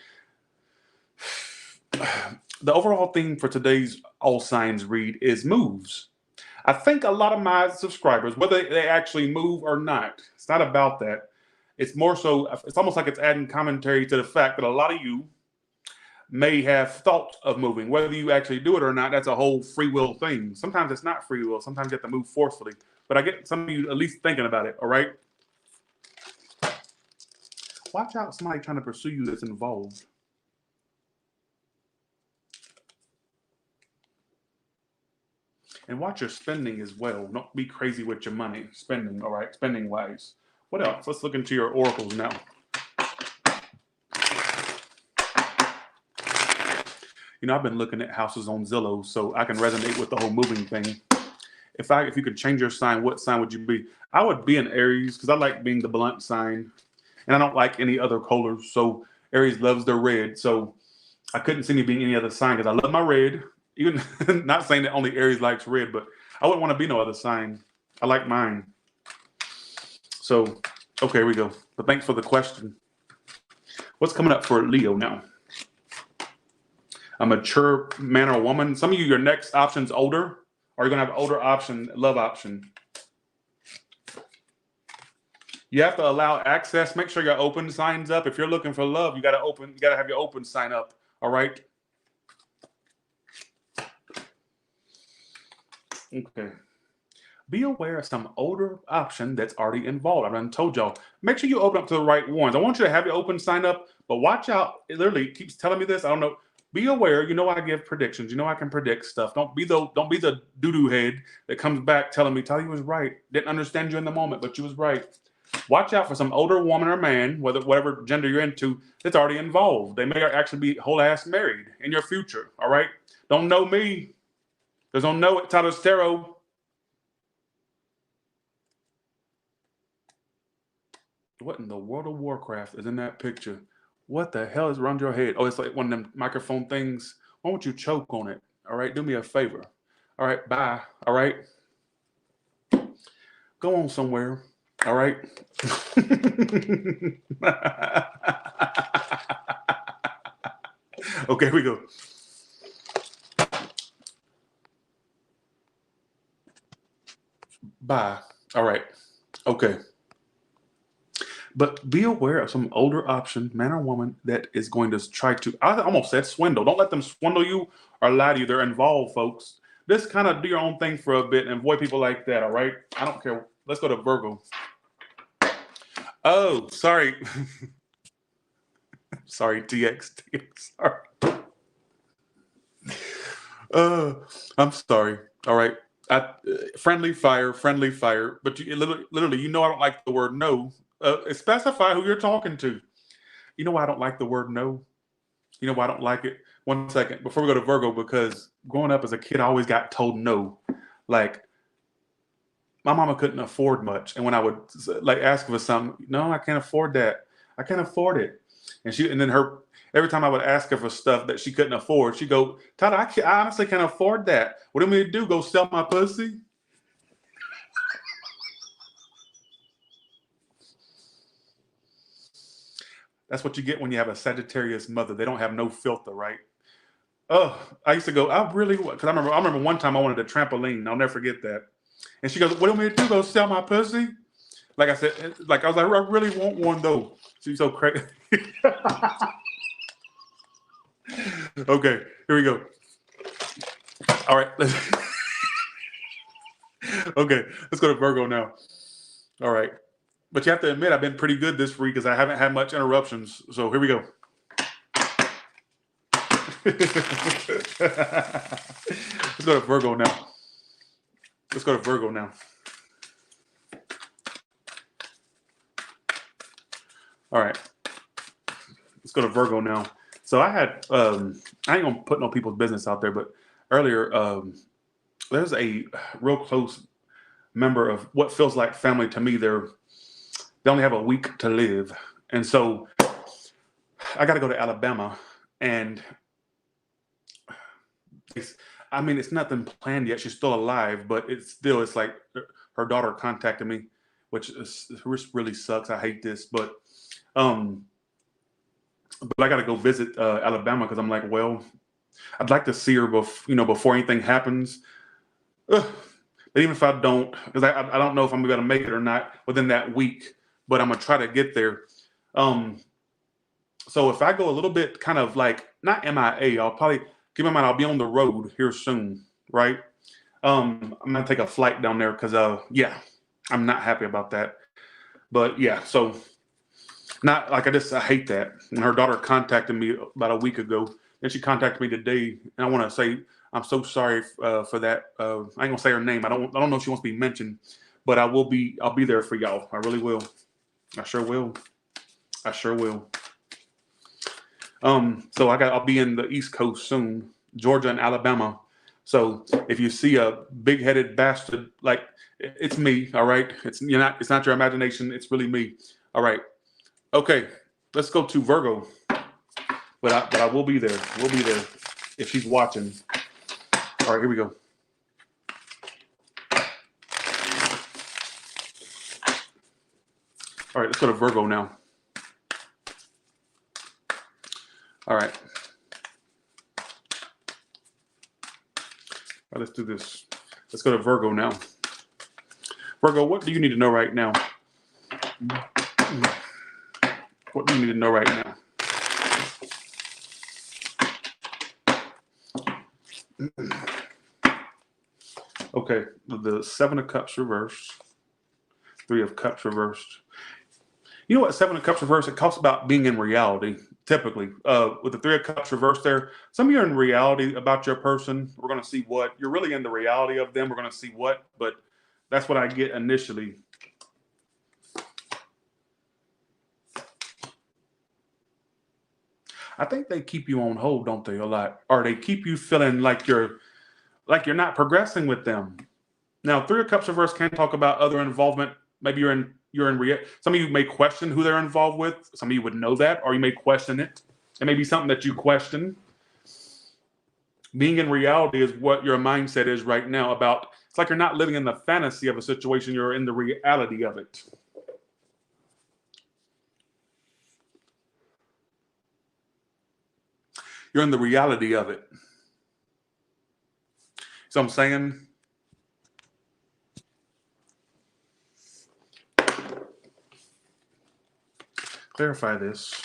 The overall theme for today's all signs read is moves. I think a lot of my subscribers, whether they actually move or not, it's not about that. It's more so, it's almost like it's adding commentary to the fact that a lot of you may have thought of moving. Whether you actually do it or not, that's a whole free will thing. Sometimes it's not free will. Sometimes you have to move forcefully. But I get some of you at least thinking about it, all right? Watch out, somebody trying to pursue you that's involved. And watch your spending as well. Don't be crazy with your money. Spending, all right? Spending wise. What else? Let's look into your oracles now. I've been looking at houses on Zillow, so I can resonate with the whole moving thing. If you could change your sign, what sign would you be? I would be an Aries because I like being the blunt sign, and I don't like any other colors. So Aries loves their red, so I couldn't see me being any other sign because I love my red. Even not saying that only Aries likes red, but I wouldn't want to be no other sign. I like mine. So, okay, here we go. But thanks for the question. What's coming up for Leo now? A mature man or woman. Some of you, your next option's older, or you're going to have older option, love option. You have to allow access. Make sure your open signs up. If you're looking for love, you got to have your open sign up. All right. Okay. Be aware of some older option that's already involved. I've done told y'all. Make sure you open up to the right ones. I want you to have your open sign up, but watch out. It literally keeps telling me this. I don't know. Be aware. I give predictions. I can predict stuff. Don't be the doo-doo head that comes back telling me, Tell you was right. Didn't understand you in the moment, but you was right. Watch out for some older woman or man, whatever gender you're into, that's already involved. They may actually be whole ass married in your future. All right. Don't know me. Just don't know it. Taurus Tarot. What in the World of Warcraft is in that picture? What the hell is around your head? Oh, it's like one of them microphone things. Why don't you choke on it? All right, do me a favor. All right, bye. All right, go on somewhere. All right. Okay, here we go. Bye. All right. Okay. But be aware of some older option, man or woman, that is going to try to, I almost said swindle. Don't let them swindle you or lie to you. They're involved, folks. Just kind of do your own thing for a bit and avoid people like that, all right? I don't care. Let's go to Virgo. Oh, sorry. Sorry, TX. Sorry. I'm sorry. All right. Friendly fire. But you literally, you know, I don't like the word no. Specify who you're talking to. You know why I don't like the word no? You know why I don't like it? One second before we go to Virgo, because growing up as a kid, I always got told no. Like my mama couldn't afford much, and when I would like ask for something, no, I can't afford that. I can't afford it. And then every time I would ask her for stuff that she couldn't afford, she'd go, Tyler, I honestly can't afford that. What do you mean to do? Go sell my pussy? That's what you get when you have a Sagittarius mother. They don't have no filter, right? Oh, I used to go, because I remember one time I wanted a trampoline. I'll never forget that. And she goes, what do you mean to do? Go sell my pussy? Like I said, like I was like, I really want one though. She's so crazy. Okay, here we go. All right. Okay, let's go to Virgo now. All right. But you have to admit, I've been pretty good this week because I haven't had much interruptions. So here we go. Let's go to Virgo now. All right. Let's go to Virgo now. So I had, I ain't gonna put no people's business out there, but earlier, there's a real close member of what feels like family to me. They only have a week to live. And so I got to go to Alabama, and it's nothing planned yet. She's still alive, but it's like her daughter contacted me, which really sucks. I hate this, but I got to go visit Alabama because I'm like, well, I'd like to see her before anything happens. Ugh. But even if I don't, because I don't know if I'm going to make it or not within that week, but I'm going to try to get there. So if I go a little bit kind of like, not MIA, I'll probably, keep in mind, I'll be on the road here soon, right? I'm going to take a flight down there because, yeah, I'm not happy about that. But yeah, so not like I hate that. And her daughter contacted me about a week ago. Then she contacted me today, and I want to say I'm so sorry for that. I ain't gonna say her name. I don't know if she wants to be mentioned, but I'll be there for y'all. I really will. I sure will. So I'll be in the East Coast soon, Georgia and Alabama. So if you see a big-headed bastard, like it's me, all right? It's not your imagination. It's really me. All right. Okay. Let's go to Virgo. But I will be there. We'll be there if she's watching. All right, here we go. All right, let's go to Virgo now. All right. All right, let's do this. Let's go to Virgo now. Virgo, what do you need to know right now? What do you need to know right now? Okay, the Seven of Cups reversed, Three of Cups reversed. You know what, Seven of Cups reversed, it talks about being in reality, typically. With the Three of Cups reversed there, some of you are in reality about your person. We're going to see what. You're really in the reality of them. We're going to see what, but that's what I get initially. I think they keep you on hold, don't they, a lot? Or they keep you feeling like you're not progressing with them. Now, Three of Cups reverse can talk about other involvement. Maybe you're in some of you may question who they're involved with. Some of you would know that, or you may question it. It may be something that you question. Being in reality is what your mindset is right now about. It's like you're not living in the fantasy of a situation, you're in the reality of it. You're in the reality of it. So I'm saying, clarify this.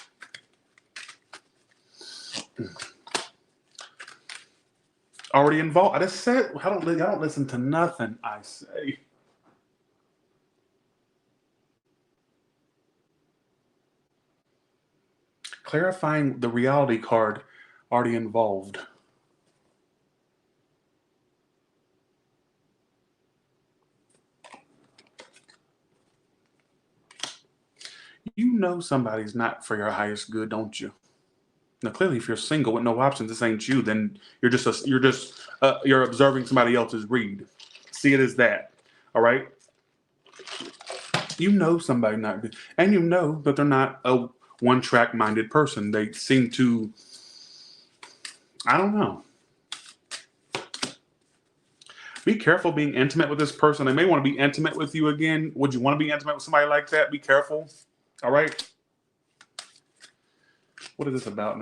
Already involved. I just said, I don't listen to nothing I say. Clarifying the reality card, already involved. You know somebody's not for your highest good, don't you? Now, clearly, if you're single with no options, this ain't you. Then you're observing somebody else's read. See it as that. All right. You know somebody not good, and you know that they're not a one-track minded person. They seem to, I don't know. Be careful being intimate with this person. They may want to be intimate with you again. Would you want to be intimate with somebody like that? Be careful. All right. What is this about?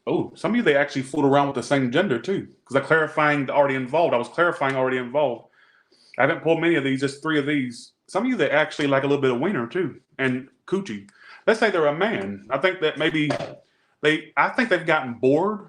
Oh, some of you, they actually fooled around with the same gender too. Because I'm clarifying the already involved. I was clarifying already involved. I haven't pulled many of these, just 3 of these. Some of you, they actually like a little bit of wiener too. And coochie. Let's say they're a man. I think that maybe I think they've gotten bored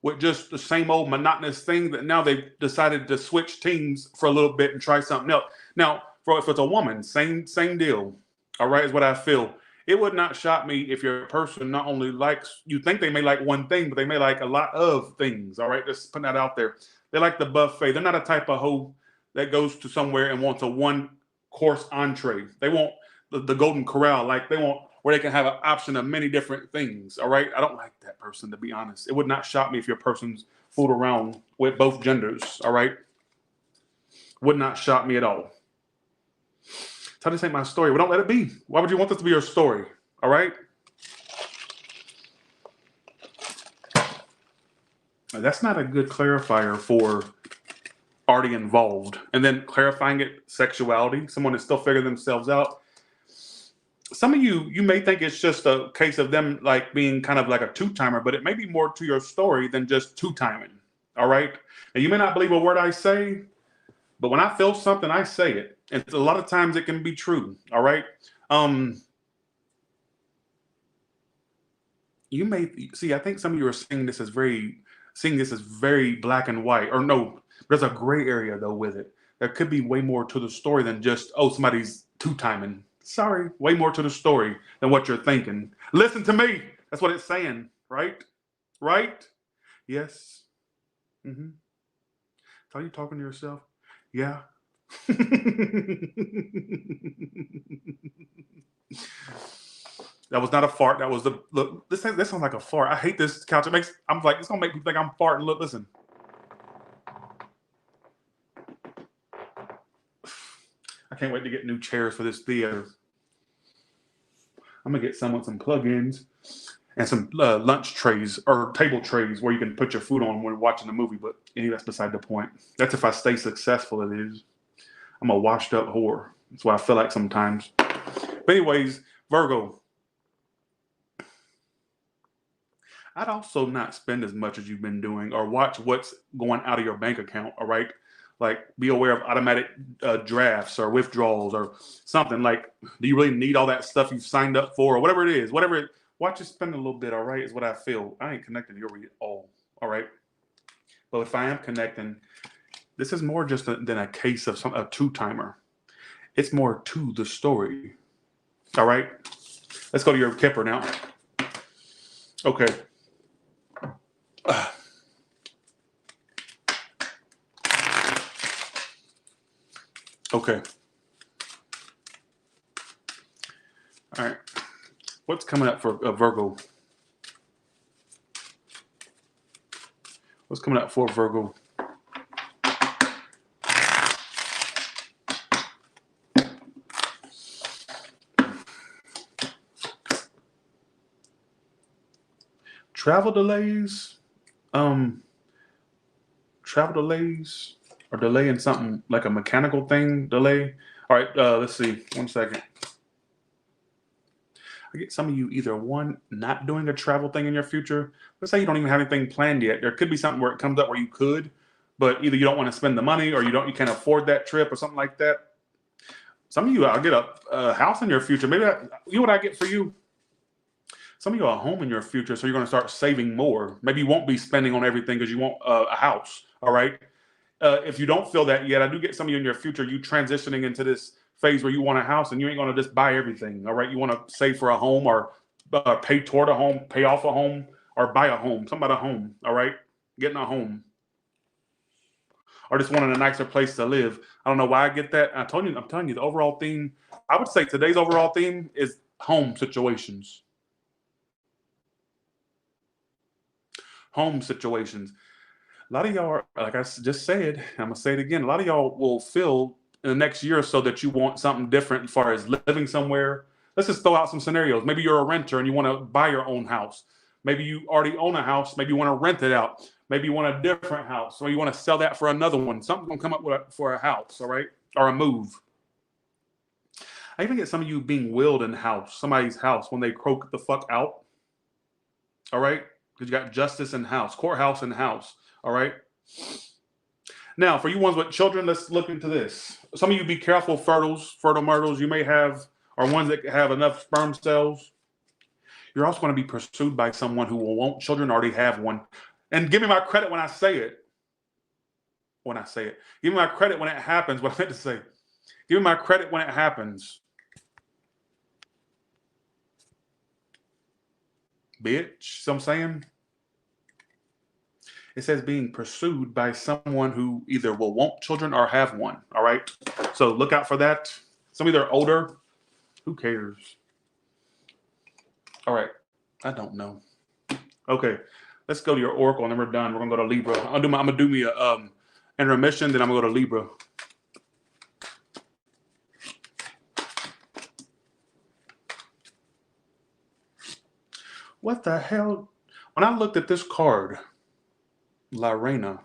with just the same old monotonous thing, that now they've decided to switch teams for a little bit and try something else. Now, if it's a woman, same deal. All right, is what I feel. It would not shock me if your person not only likes, you think they may like one thing, but they may like a lot of things. All right, just putting that out there. They like the buffet. They're not a type of hoe that goes to somewhere and wants a one course entree. They want the golden corral. Like they want where they can have an option of many different things. All right. I don't like that person, to be honest. It would not shock me if your person's fooled around with both genders. All right. Would not shock me at all. So this ain't my story. Well, don't let it be. Why would you want this to be your story? All right. That's not a good clarifier for already involved. And then clarifying it, sexuality. Someone is still figuring themselves out. Some of you may think it's just a case of them like being kind of like a two-timer, but it may be more to your story than just two-timing. All right. And you may not believe a word I say, but when I feel something, I say it. And a lot of times it can be true. All right. You may see, I think some of you are seeing this as very black and white, or no, there's a gray area though with it. There could be way more to the story than just, oh, somebody's two-timing. Sorry, way more to the story than what you're thinking. Listen to me. That's what it's saying, right? Right? Yes. Mm-hmm. Are you talking to yourself? Yeah. That was not a fart. That was the look. This sounds like a fart. I hate this couch. I'm like, it's gonna make people think I'm farting. Look, listen. I can't wait to get new chairs for this theater. I'm gonna get some with some plug-ins and some lunch trays or table trays where you can put your food on when you're watching the movie. But anyway, that's beside the point. That's if I stay successful. It is. I'm a washed-up whore. That's what I feel like sometimes. But anyways, Virgo. I'd also not spend as much as you've been doing, or watch what's going out of your bank account. All right. Like, be aware of automatic drafts or withdrawals or something. Like, do you really need all that stuff you've signed up for, or whatever it is? Watch it spend a little bit. All right, is what I feel. I ain't connecting to your read at all. All right, but if I am connecting, this is more just than a case of a two-timer. It's more to the story. All right, let's go to your Kipper now. Okay. Okay. All right. What's coming up for Virgo? What's coming up for Virgo? Travel delays. travel delays or delay in something like a mechanical thing delay. All right, let's see. 1 second. I get some of you either one, not doing a travel thing in your future. Let's say you don't even have anything planned yet. There could be something where it comes up where you could, but either you don't want to spend the money or you can't afford that trip or something like that. Some of you, I'll get a house in your future. Maybe you know what I get for you? Some of you, a home in your future, so you're going to start saving more. Maybe you won't be spending on everything because you want a house, all right? If you don't feel that yet, I do get some of you in your future, you transitioning into this phase where you want a house and you ain't going to just buy everything, all right? You want to save for a home or pay toward a home, pay off a home, or buy a home. Something about a home, all right? Getting a home. Or just wanting a nicer place to live. I don't know why I get that. I'm telling you, the overall theme, I would say today's overall theme is home situations. Home situations. A lot of y'all are, like I just said, I'm going to say it again, a lot of y'all will feel in the next year or so that you want something different as far as living somewhere. Let's just throw out some scenarios. Maybe you're a renter and you want to buy your own house. Maybe you already own a house. Maybe you want to rent it out. Maybe you want a different house, or you want to sell that for another one. Something's going to come up for a house, all right? Or a move. I even get some of you being willed in somebody's house when they croak the fuck out, all right? Because you got justice in house, courthouse in house, all right? Now, for you ones with children, let's look into this. Some of you be careful, fertile myrtles you may have, or ones that have enough sperm cells. You're also going to be pursued by someone who will want children, already have one. And give me my credit when I say it. Give me my credit when it happens. What I meant to say. Give me my credit when it happens. Bitch. So I'm saying. It says being pursued by someone who either will want children or have one. All right. So look out for that. Some of you are older. Who cares? All right. I don't know. Okay. Let's go to your oracle and then we're done. We're gonna go to Libra. I'm gonna do me a intermission, then I'm gonna go to Libra. What the hell? When I looked at this card, La Reina,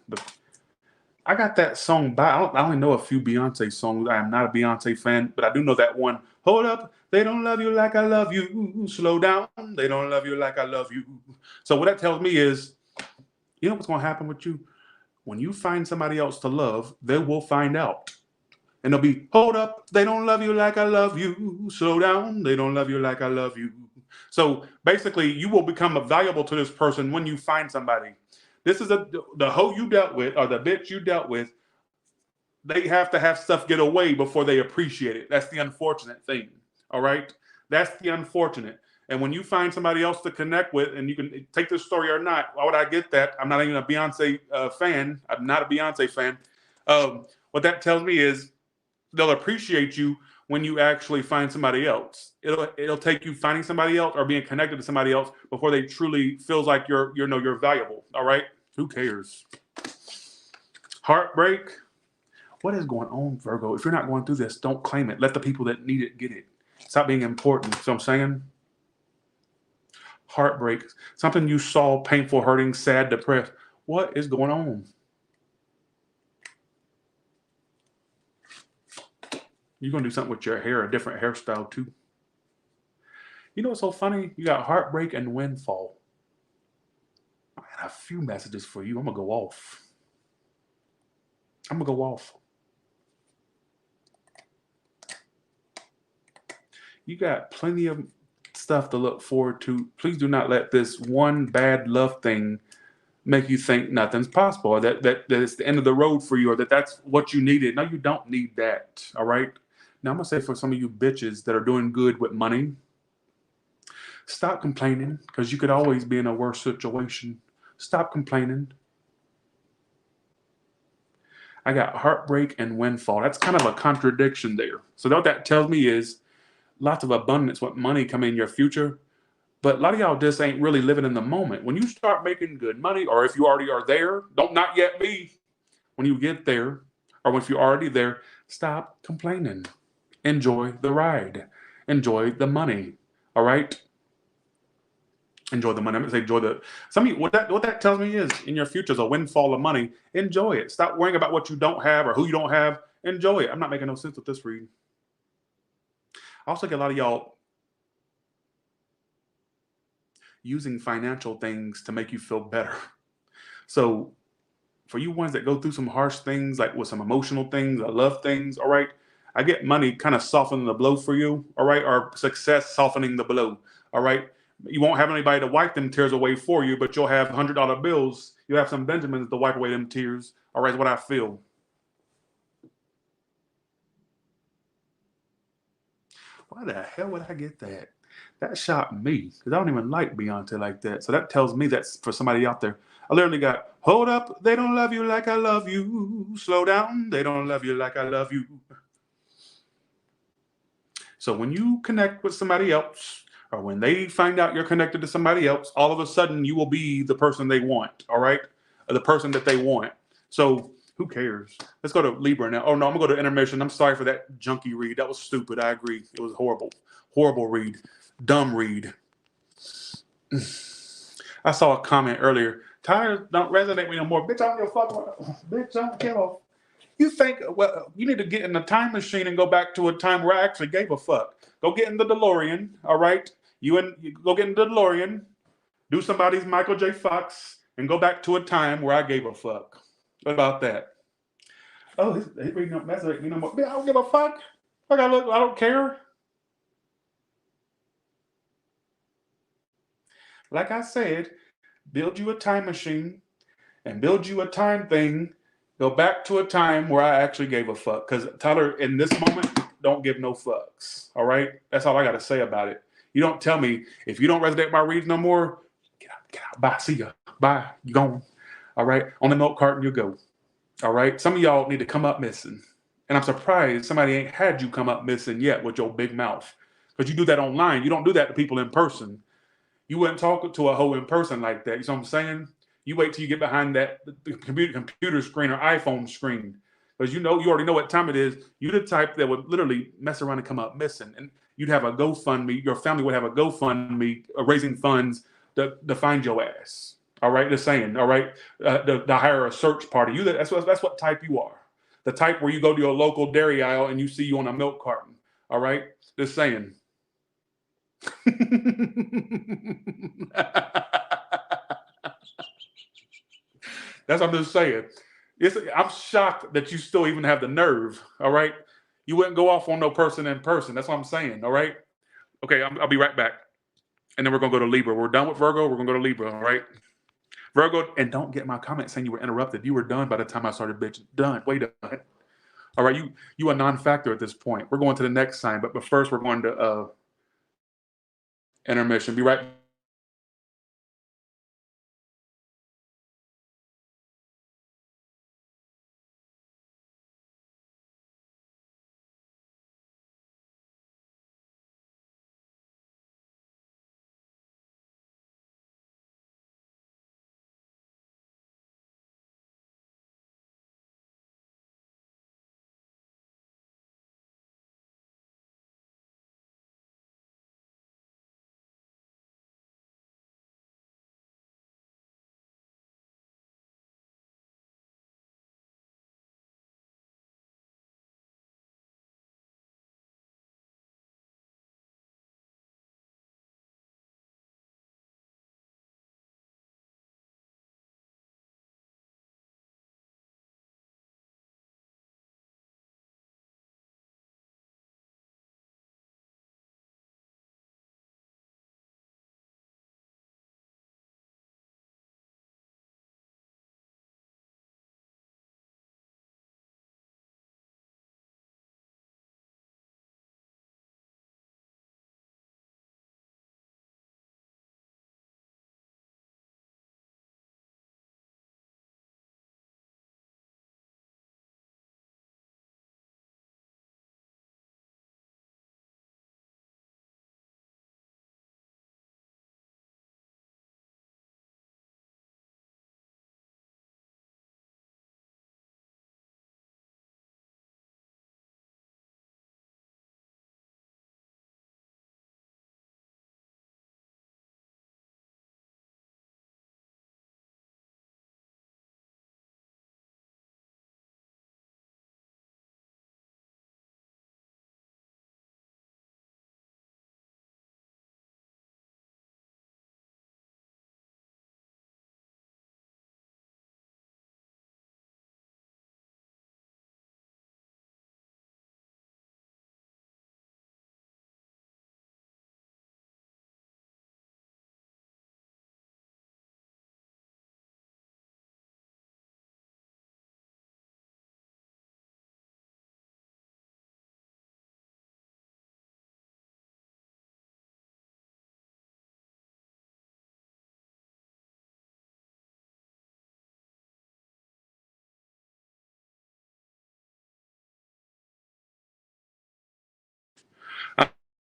I got that song by. I only know a few Beyonce songs. I am not a Beyonce fan, but I do know that one. Hold up, they don't love you like I love you. Slow down, they don't love you like I love you. So what that tells me is, you know what's going to happen with you? When you find somebody else to love, they will find out. And they'll be, hold up, they don't love you like I love you. Slow down, they don't love you like I love you. So basically, you will become valuable to this person when you find somebody. This is the hoe you dealt with or the bitch you dealt with. They have to have stuff get away before they appreciate it. That's the unfortunate thing. All right? That's the unfortunate. And when you find somebody else to connect with, and you can take this story or not, why would I get that? I'm not even a Beyonce fan. I'm not a Beyonce fan. What that tells me is they'll appreciate you when you actually find somebody else. It'll take you finding somebody else or being connected to somebody else before they truly feels like you're valuable. All right? Who cares? Heartbreak. What is going on, Virgo? If you're not going through this, don't claim it. Let the people that need it get it. Stop being important. So I'm saying. Heartbreak. Something you saw, painful, hurting, sad, depressed. What is going on? You're going to do something with your hair, a different hairstyle too. You know what's so funny? You got heartbreak and windfall. I got a few messages for you. I'm going to go off. You got plenty of stuff to look forward to. Please do not let this one bad love thing make you think nothing's possible, or that it's the end of the road for you, or that's what you needed. No, you don't need that. All right. Now I'm gonna say for some of you bitches that are doing good with money, stop complaining, because you could always be in a worse situation. Stop complaining. I got heartbreak and windfall. That's kind of a contradiction there. So what that tells me is lots of abundance with money coming in your future. But a lot of y'all just ain't really living in the moment. When you start making good money, or if you already are there, don't not yet be. When you get there, or if you're already there, stop complaining. Enjoy the ride. Enjoy the money. All right? Enjoy the money. I'm gonna say enjoy the. Some of you, what that tells me is in your future is a windfall of money. Enjoy it. Stop worrying about what you don't have or who you don't have. Enjoy it. I'm not making no sense with this read. I also get a lot of y'all using financial things to make you feel better. So for you ones that go through some harsh things, like with some emotional things, or love things, all right, I get money kind of softening the blow for you, all right, or success softening the blow, all right. You won't have anybody to wipe them tears away for you, but you'll have $100 bills. You'll have some Benjamins to wipe away them tears, all right, is what I feel. Why the hell would I get that? That shocked me because I don't even like Beyonce like that. So that tells me that's for somebody out there. I literally got, hold up, they don't love you like I love you. Slow down, they don't love you like I love you. So when you connect with somebody else, or when they find out you're connected to somebody else, all of a sudden you will be the person they want, all right? Or the person that they want. So who cares? Let's go to Libra now. Oh no, I'm gonna go to intermission. I'm sorry for that junky read. That was stupid. I agree. It was horrible. Horrible read. Dumb read. I saw a comment earlier. Tires don't resonate with me no more. Bitch, I don't give a fuck. Bitch, I don't care. You think, well, you need to get in the time machine and go back to a time where I actually gave a fuck. Go get in the DeLorean, all right? You go get in the DeLorean, do somebody's Michael J. Fox, and go back to a time where I gave a fuck. What about that? Oh, he's reading up message me no more. I don't give a fuck. I don't care. Like I said, build you a time machine and build you a time thing. Go back to a time where I actually gave a fuck. Because Tyler, in this moment, don't give no fucks. All right? That's all I got to say about it. You don't tell me if you don't resonate with my reads no more, get out. Bye. See ya. Bye. You gone. All right? On the milk carton you go. All right? Some of y'all need to come up missing. And I'm surprised somebody ain't had you come up missing yet with your big mouth. Because you do that online. You don't do that to people in person. You wouldn't talk to a hoe in person like that. You know what I'm saying? You wait till you get behind that computer screen or iPhone screen. Because you already know what time it is. You're the type that would literally mess around and come up missing. And you'd have a GoFundMe. Your family would have a GoFundMe raising funds to find your ass. All right? Just saying. All right? To hire a search party. That's what type you are. The type where you go to your local dairy aisle and you see you on a milk carton. All right? Just saying. That's what I'm just saying. I'm shocked that you still even have the nerve. All right, you wouldn't go off on no person in person. That's what I'm saying. All right. Okay, I'll be right back, and then we're gonna go to Libra. We're done with Virgo. We're gonna go to Libra. All right, Virgo, and don't get my comment saying you were interrupted. You were done by the time I started bitching. Done. Way done. All right, you a non-factor at this point. We're going to the next sign, but first we're going to intermission. Be right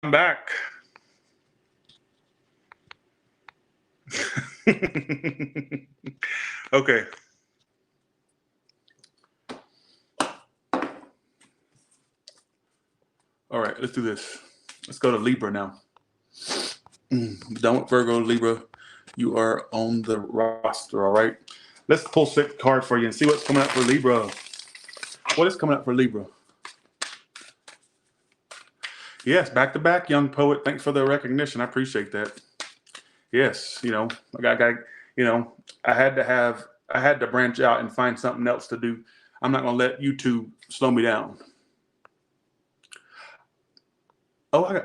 back. Okay. All right, let's do this. Let's go to Libra now. Done with Virgo, Libra. You are on the roster, all right? Let's pull 6 cards for you and see what's coming up for Libra. What is coming up for Libra? Yes, back to back, young poet. Thanks for the recognition. I appreciate that. Yes, you know, I had to branch out and find something else to do. I'm not gonna let YouTube slow me down. Oh,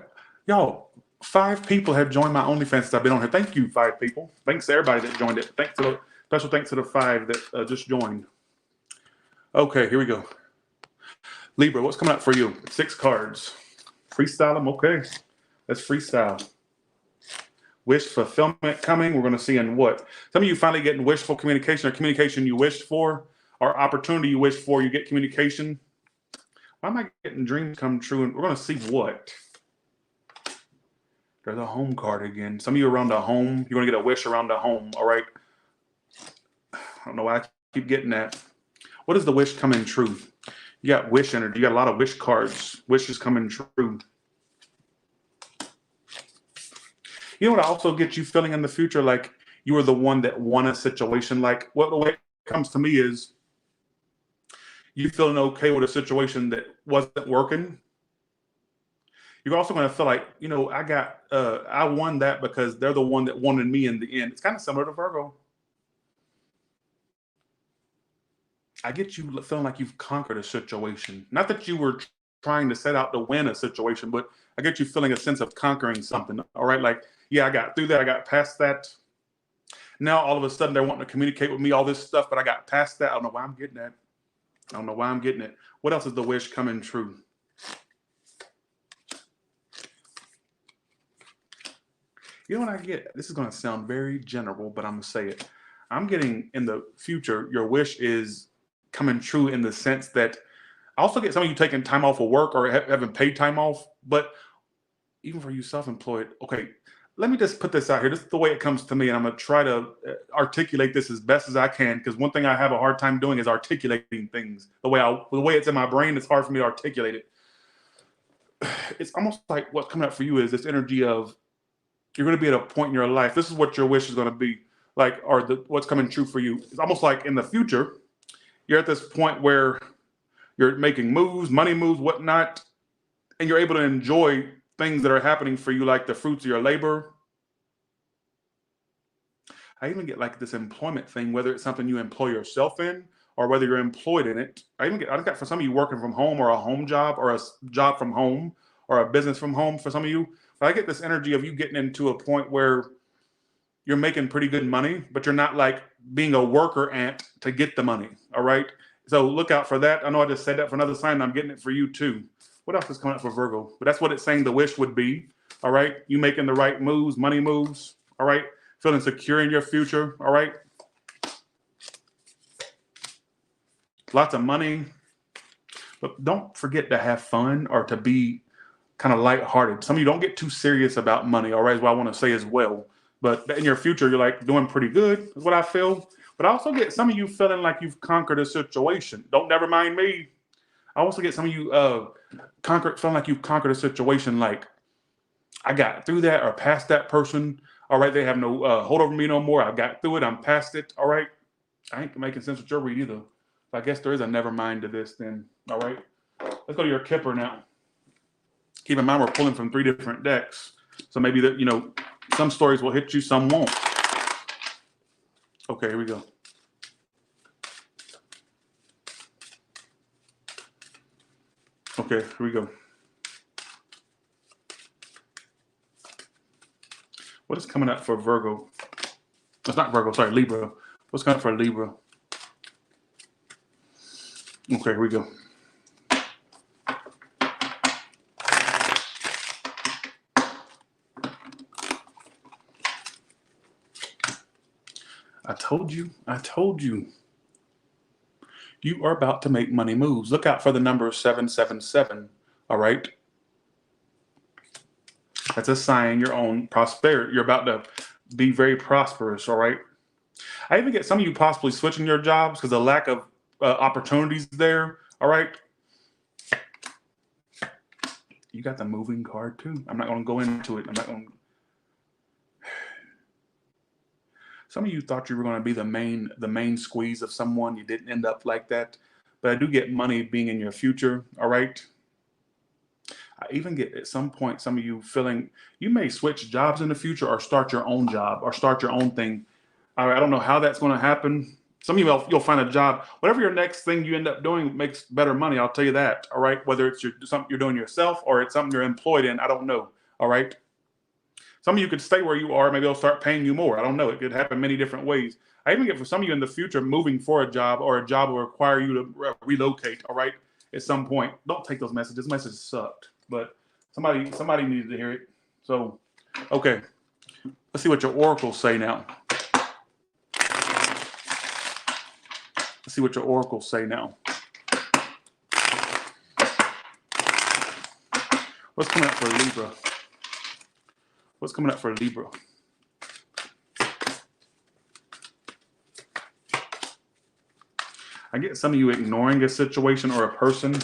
y'all, 5 people have joined my OnlyFans since I've been on here. Thank you, 5 people. Thanks to everybody that joined it. Special thanks to the 5 that just joined. Okay, here we go. Libra, what's coming up for you? 6 cards. Freestyle them. Okay, let's freestyle. Wish fulfillment coming. We're going to see in what? Some of you finally getting wishful communication or communication you wished for or opportunity you wished for. You get communication. Why am I getting dreams come true? And we're going to see what? There's a home card again. Some of you around the home. You're going to get a wish around the home. All right. I don't know why I keep getting that. What is the wish coming true? You got wish energy. You got a lot of wish cards. Wishes coming true. You know what also gets you feeling in the future like you were the one that won a situation? Like, well, the way it comes to me is you feeling okay with a situation that wasn't working. You're also going to feel like, you know, I won that because they're the one that wanted me in the end. It's kind of similar to Virgo. I get you feeling like you've conquered a situation. Not that you were trying to set out to win a situation, but I get you feeling a sense of conquering something. All right, like, yeah, I got through that. I got past that. Now, all of a sudden, they're wanting to communicate with me, all this stuff, but I got past that. I don't know why I'm getting that. I don't know why I'm getting it. What else is the wish coming true? You know what I get? This is going to sound very general, but I'm going to say it. I'm getting in the future, your wish is coming true in the sense that I also get some of you taking time off of work or having paid time off, but even for you self-employed, okay, let me just put this out here. This is the way it comes to me, and I'm going to try to articulate this as best as I can, because one thing I have a hard time doing is articulating things. The way it's in my brain, it's hard for me to articulate it. It's almost like what's coming up for you is this energy of you're going to be at a point in your life. This is what your wish is going to be like, or what's coming true for you. It's almost like in the future, you're at this point where you're making moves, money moves, whatnot, and you're able to enjoy things that are happening for you, like the fruits of your labor. I even get like this employment thing, whether it's something you employ yourself in or whether you're employed in it. I just got for some of you working from home or a home job or a job from home or a business from home for some of you. But I get this energy of you getting into a point where you're making pretty good money, but you're not like being a worker ant to get the money. All right. So look out for that. I know I just said that for another sign, and I'm getting it for you too. What else is coming up for Virgo? But that's what it's saying the wish would be. All right. You making the right moves, money moves. All right. Feeling secure in your future. All right. Lots of money. But don't forget to have fun or to be kind of lighthearted. Some of you don't get too serious about money. All right. Is what I want to say as well. But in your future, you're like doing pretty good, is what I feel. But I also get some of you feeling like you've conquered a situation. Don't never mind me. I also get some of you feeling like you've conquered a situation, like I got through that or past that person. All right, they have no hold over me no more. I got through it. I'm past it. All right. I ain't making sense with your read either. I guess there is a never mind to this then. All right. Let's go to your Kipper now. Keep in mind we're pulling from 3 different decks. So maybe that, some stories will hit you, some won't. Okay, here we go. Okay, here we go. What is coming up for Virgo? It's not Virgo, sorry, Libra. What's coming up for Libra? Okay, here we go. I told you. You are about to make money moves. Look out for the number 777. All right. That's a sign you're on prosperity. You're about to be very prosperous, all right? I even get some of you possibly switching your jobs because of lack of opportunities there, all right? You got the moving card too. I'm not going to go into it. I'm not going to. Some of you thought you were going to be the main squeeze of someone. You didn't end up like that. But I do get money being in your future, all right? I even get at some point some of you feeling you may switch jobs in the future or start your own job or start your own thing. I don't know how that's going to happen. Some of you, you'll find a job. Whatever your next thing you end up doing makes better money. I'll tell you that. All right. Whether it's something you're doing yourself or it's something you're employed in, I don't know. All right. Some of you could stay where you are. Maybe they'll start paying you more. I don't know. It could happen many different ways. I even get for some of you in the future moving for a job or a job will require you to relocate. All right. At some point. Don't take those messages. Messages sucked, but somebody needed to hear it. So, okay. Let's see what your oracles say now. Let's see what your oracles say now. What's coming up for Libra? What's coming up for Libra? I get some of you ignoring a situation or a person.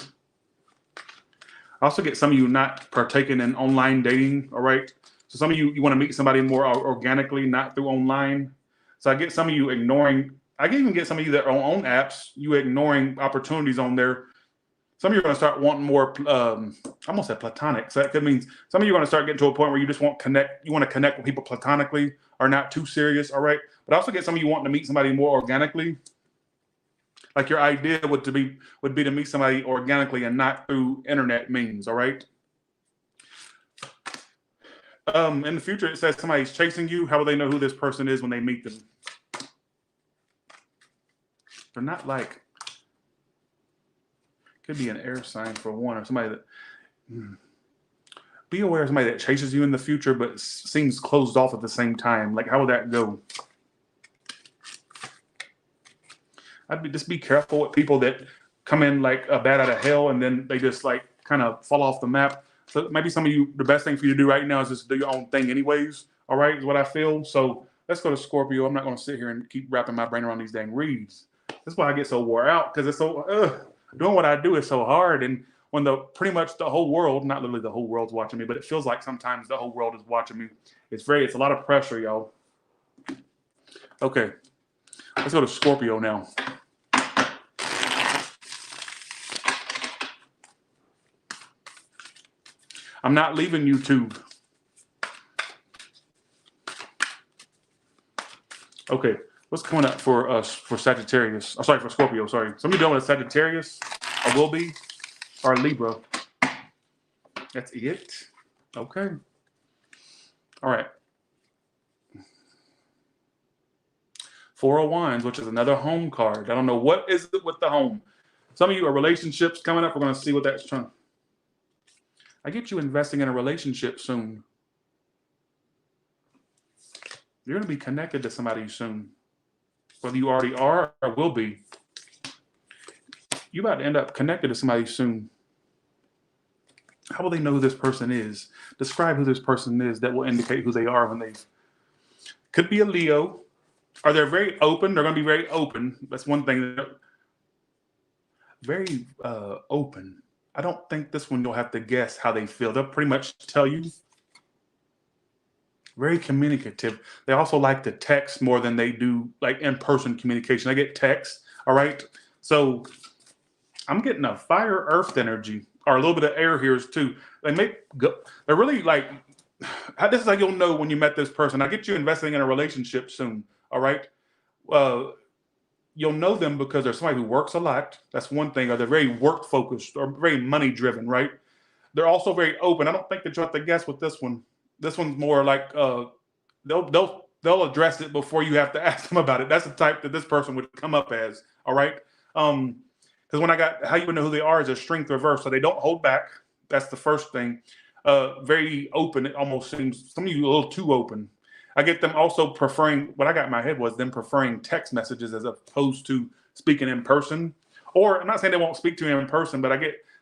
I also get some of you not partaking in online dating, all right? So some of you want to meet somebody more organically, not through online. So I get some of you ignoring. I can even get some of you that are on apps, you ignoring opportunities on there. Some of you are going to start wanting more, I almost said platonic. So that could mean some of you are going to start getting to a point where you just want to connect with people platonically or not too serious, all right? But I also get some of you wanting to meet somebody more organically. Like your idea would be to meet somebody organically and not through internet means, all right? In the future, it says somebody's chasing you. How will they know who this person is when they meet them? They're not like, could be an air sign for one, or somebody that, be aware of somebody that chases you in the future, but seems closed off at the same time. Like, how would that go? Just be careful with people that come in like a bat out of hell and then they just like kind of fall off the map. So maybe some of you, the best thing for you to do right now is just do your own thing anyways. All right, is what I feel. So let's go to Scorpio. I'm not going to sit here and keep wrapping my brain around these dang reads. That's why I get so wore out, because it's so, doing what I do is so hard. And when pretty much the whole world, not literally the whole world's watching me, but it feels like sometimes the whole world is watching me. It's a lot of pressure, y'all. Okay, let's go to Scorpio now. I'm not leaving YouTube. Okay, what's coming up for us for Sagittarius? Oh, sorry, for Scorpio. Sorry, some of you dealing with Sagittarius, or will be, or Libra. That's it. Okay. All right. Four of Wands, which is another home card. I don't know what is it with the home. Some of you are relationships coming up. We're going to see what that's trying. I get you investing in a relationship soon. You're going to be connected to somebody soon. Whether you already are or will be. You're about to end up connected to somebody soon. How will they know who this person is? Describe who this person is. That will indicate who they are when they... Could be a Leo. Are they very open? They're going to be very open. That's one thing. Very open. I don't think this one you'll have to guess how they feel. They'll pretty much tell you. Very communicative. They also like to text more than they do like in-person communication. I get text, all right? So I'm getting a fire earth energy, or a little bit of air here too. They're really like, this is how you'll know when you met this person. I get you investing in a relationship soon, all right? You'll know them because they're somebody who works a lot. That's one thing. Or they're very work focused or very money driven, right? They're also very open. I don't think that you have to guess with this one. This one's more like they'll address it before you have to ask them about it. That's the type that this person would come up as. All right. Because when I got how you would know who they are is a strength reverse. So they don't hold back. That's the first thing. Very open. It almost seems some of you a little too open. I get them also preferring, what I got in my head was them preferring text messages as opposed to speaking in person. Or I'm not saying they won't speak to you in person, but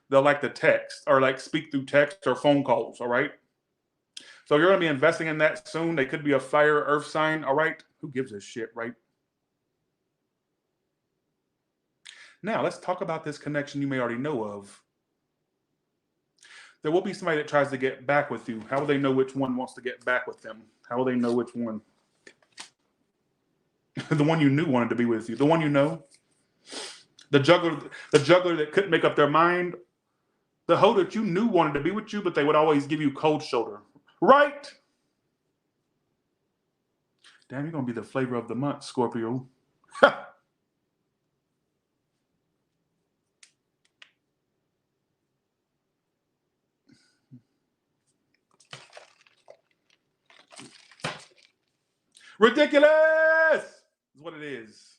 they'll like the text or like speak through text or phone calls, all right? So you're going to be investing in that soon. They could be a fire, earth sign. All right. Who gives a shit, right? Now, let's talk about this connection you may already know of. There will be somebody that tries to get back with you. How will they know which one wants to get back with them? How will they know which one? The one you knew wanted to be with you. The one you know. The juggler that couldn't make up their mind. The hoe that you knew wanted to be with you, but they would always give you cold shoulder. Right? Damn, you're going to be the flavor of the month, Scorpio. Ridiculous is what it is.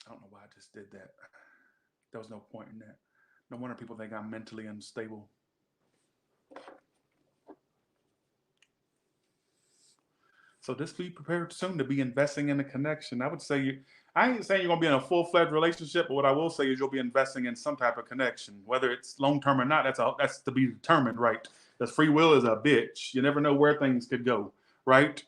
I don't know why I just did that. There was no point in that. No wonder people think I'm mentally unstable. So just be prepared soon to be investing in a connection. I would say I ain't saying you're going to be in a full-fledged relationship, but what I will say is you'll be investing in some type of connection. Whether it's long-term or not, that's to be determined, right? Because free will is a bitch. You never know where things could go, right?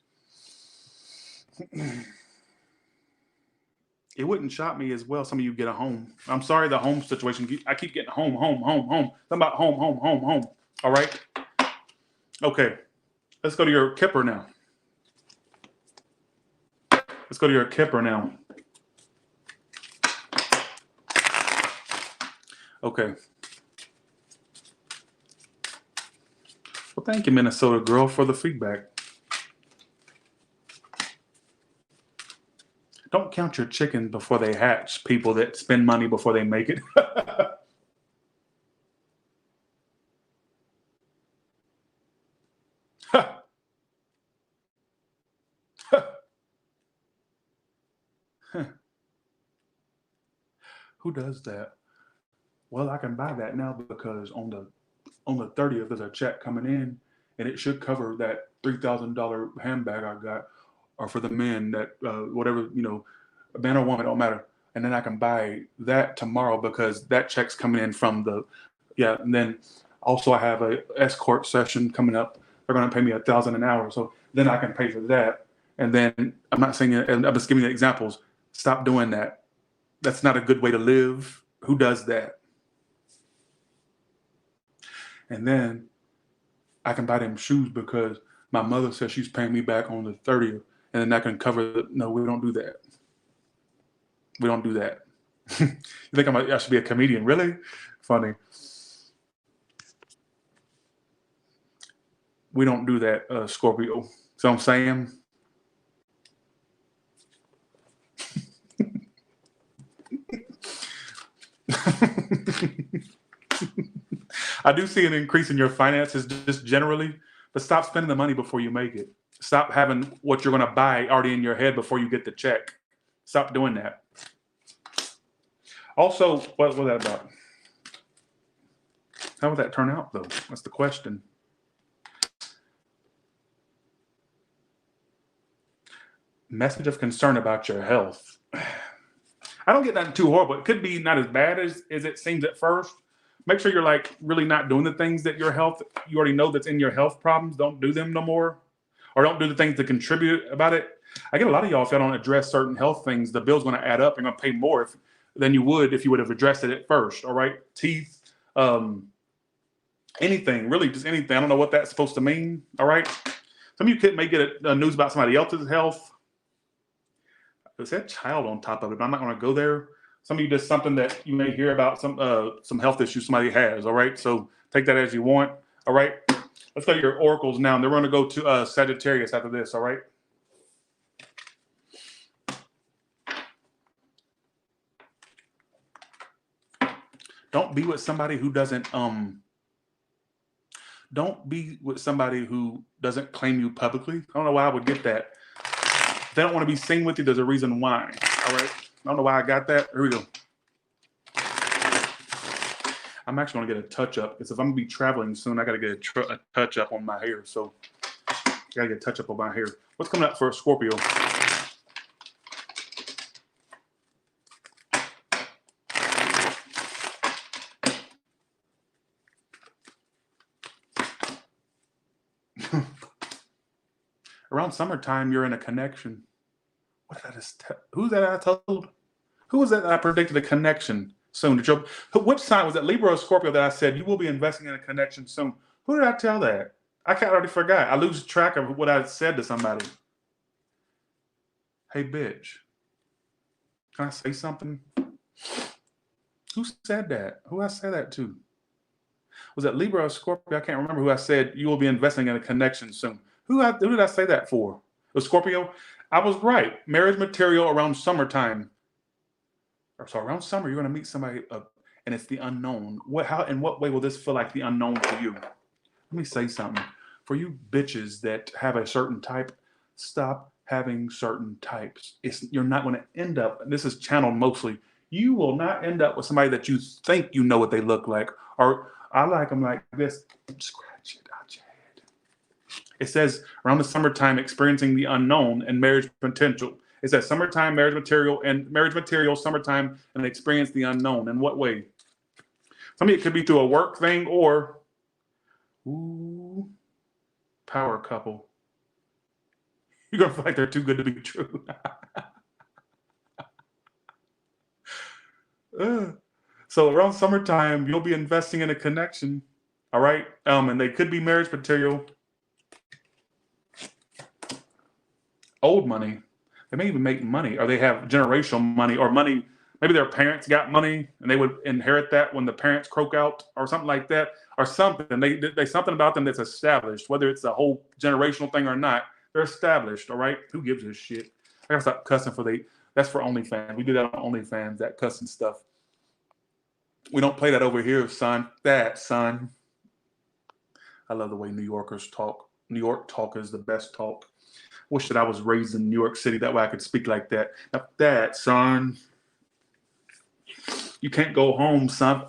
It wouldn't shock me as well. Some of you get a home. I'm sorry, the home situation. I keep getting home. Something about home. All right? Okay. Let's go to your Kipper now. Okay. Well, thank you, Minnesota girl, for the feedback. Don't count your chickens before they hatch, people that spend money before they make it. Who does that? Well, I can buy that now because on the 30th there's a check coming in, and it should cover that $3,000 handbag I got, or for the men that whatever, a man or woman, don't matter. And then I can buy that tomorrow because that check's coming in from and then also I have a escort session coming up. They're going to pay me $1,000 an hour, so then I can pay for that. And then I'm not saying it, I'm just giving you examples. Stop doing that. That's not a good way to live. Who does that? And then I can buy them shoes because my mother says she's paying me back on the 30th, and then I can cover no, we don't do that. We don't do that. You think I should be a comedian? Really? Funny. We don't do that, Scorpio. So I'm saying. I do see an increase in your finances just generally, but stop spending the money before you make it. Stop having what you're going to buy already in your head before you get the check. Stop doing that. Also, what was that about? How would that turn out, though? That's the question. Message of concern about your health. I don't get nothing too horrible. It could be not as bad as it seems at first. Make sure you're really not doing the things that you already know that's in your health problems. Don't do them no more. Or don't do the things to contribute about it. I get a lot of y'all, if y'all don't address certain health things, the bill's going to add up and going to pay more than you would if you would have addressed it at first. All right. Teeth, anything, really just anything. I don't know what that's supposed to mean. All right. Some of you may get a news about somebody else's health. It said child on top of it, but I'm not going to go there. Some of you just something that you may hear about some health issue somebody has. All right. So take that as you want. All right. Let's go to your oracles now. And then we're going to go to Sagittarius after this. All right. Don't be with somebody who doesn't claim you publicly. I don't know why I would get that. If they don't want to be seen with you, there's a reason why. All right. I don't know why I got that. Here we go. I'm actually going to get a touch up because if I'm going to be traveling soon, I got to get a touch up on my hair. So I got to get a touch up on my hair. What's coming up for Scorpio? Around summertime, you're in a connection. What did I just tell? Who's that I told? Who was that I predicted a connection soon? Which sign was that, Libra or Scorpio, that I said you will be investing in a connection soon? Who did I tell that? I already forgot. I lose track of what I said to somebody. Hey, bitch. Can I say something? Who said that? Who I said that to? Was that Libra or Scorpio? I can't remember who I said you will be investing in a connection soon. Who did I say that for? It was Scorpio? I was right. Marriage material around summertime. So around summer, you're going to meet somebody, and it's the unknown. In what way will this feel like the unknown for you? Let me say something. For you bitches that have a certain type, stop having certain types. You're not going to end up, and this is channeled mostly, you will not end up with somebody that you think you know what they look like. Or I like them like this. Scratch it out your head. It says around the summertime, experiencing the unknown and marriage potential. It says summertime, marriage material, summertime, and experience the unknown. In what way? Some of it could be through a work thing or power couple. You're going to feel like they're too good to be true. So around summertime, you'll be investing in a connection. All right. And they could be marriage material. Old money. They may even make money, or they have generational money, or money. Maybe their parents got money and they would inherit that when the parents croak out, or something like that, or something. They something about them that's established, whether it's a whole generational thing or not. They're established. All right. Who gives a shit? I gotta stop cussing that's for OnlyFans. We do that on OnlyFans, that cussing stuff. We don't play that over here, son. Son. I love the way New Yorkers talk. New York talk is the best talk. Wish that I was raised in New York City. That way I could speak like that. Now, son. You can't go home, son.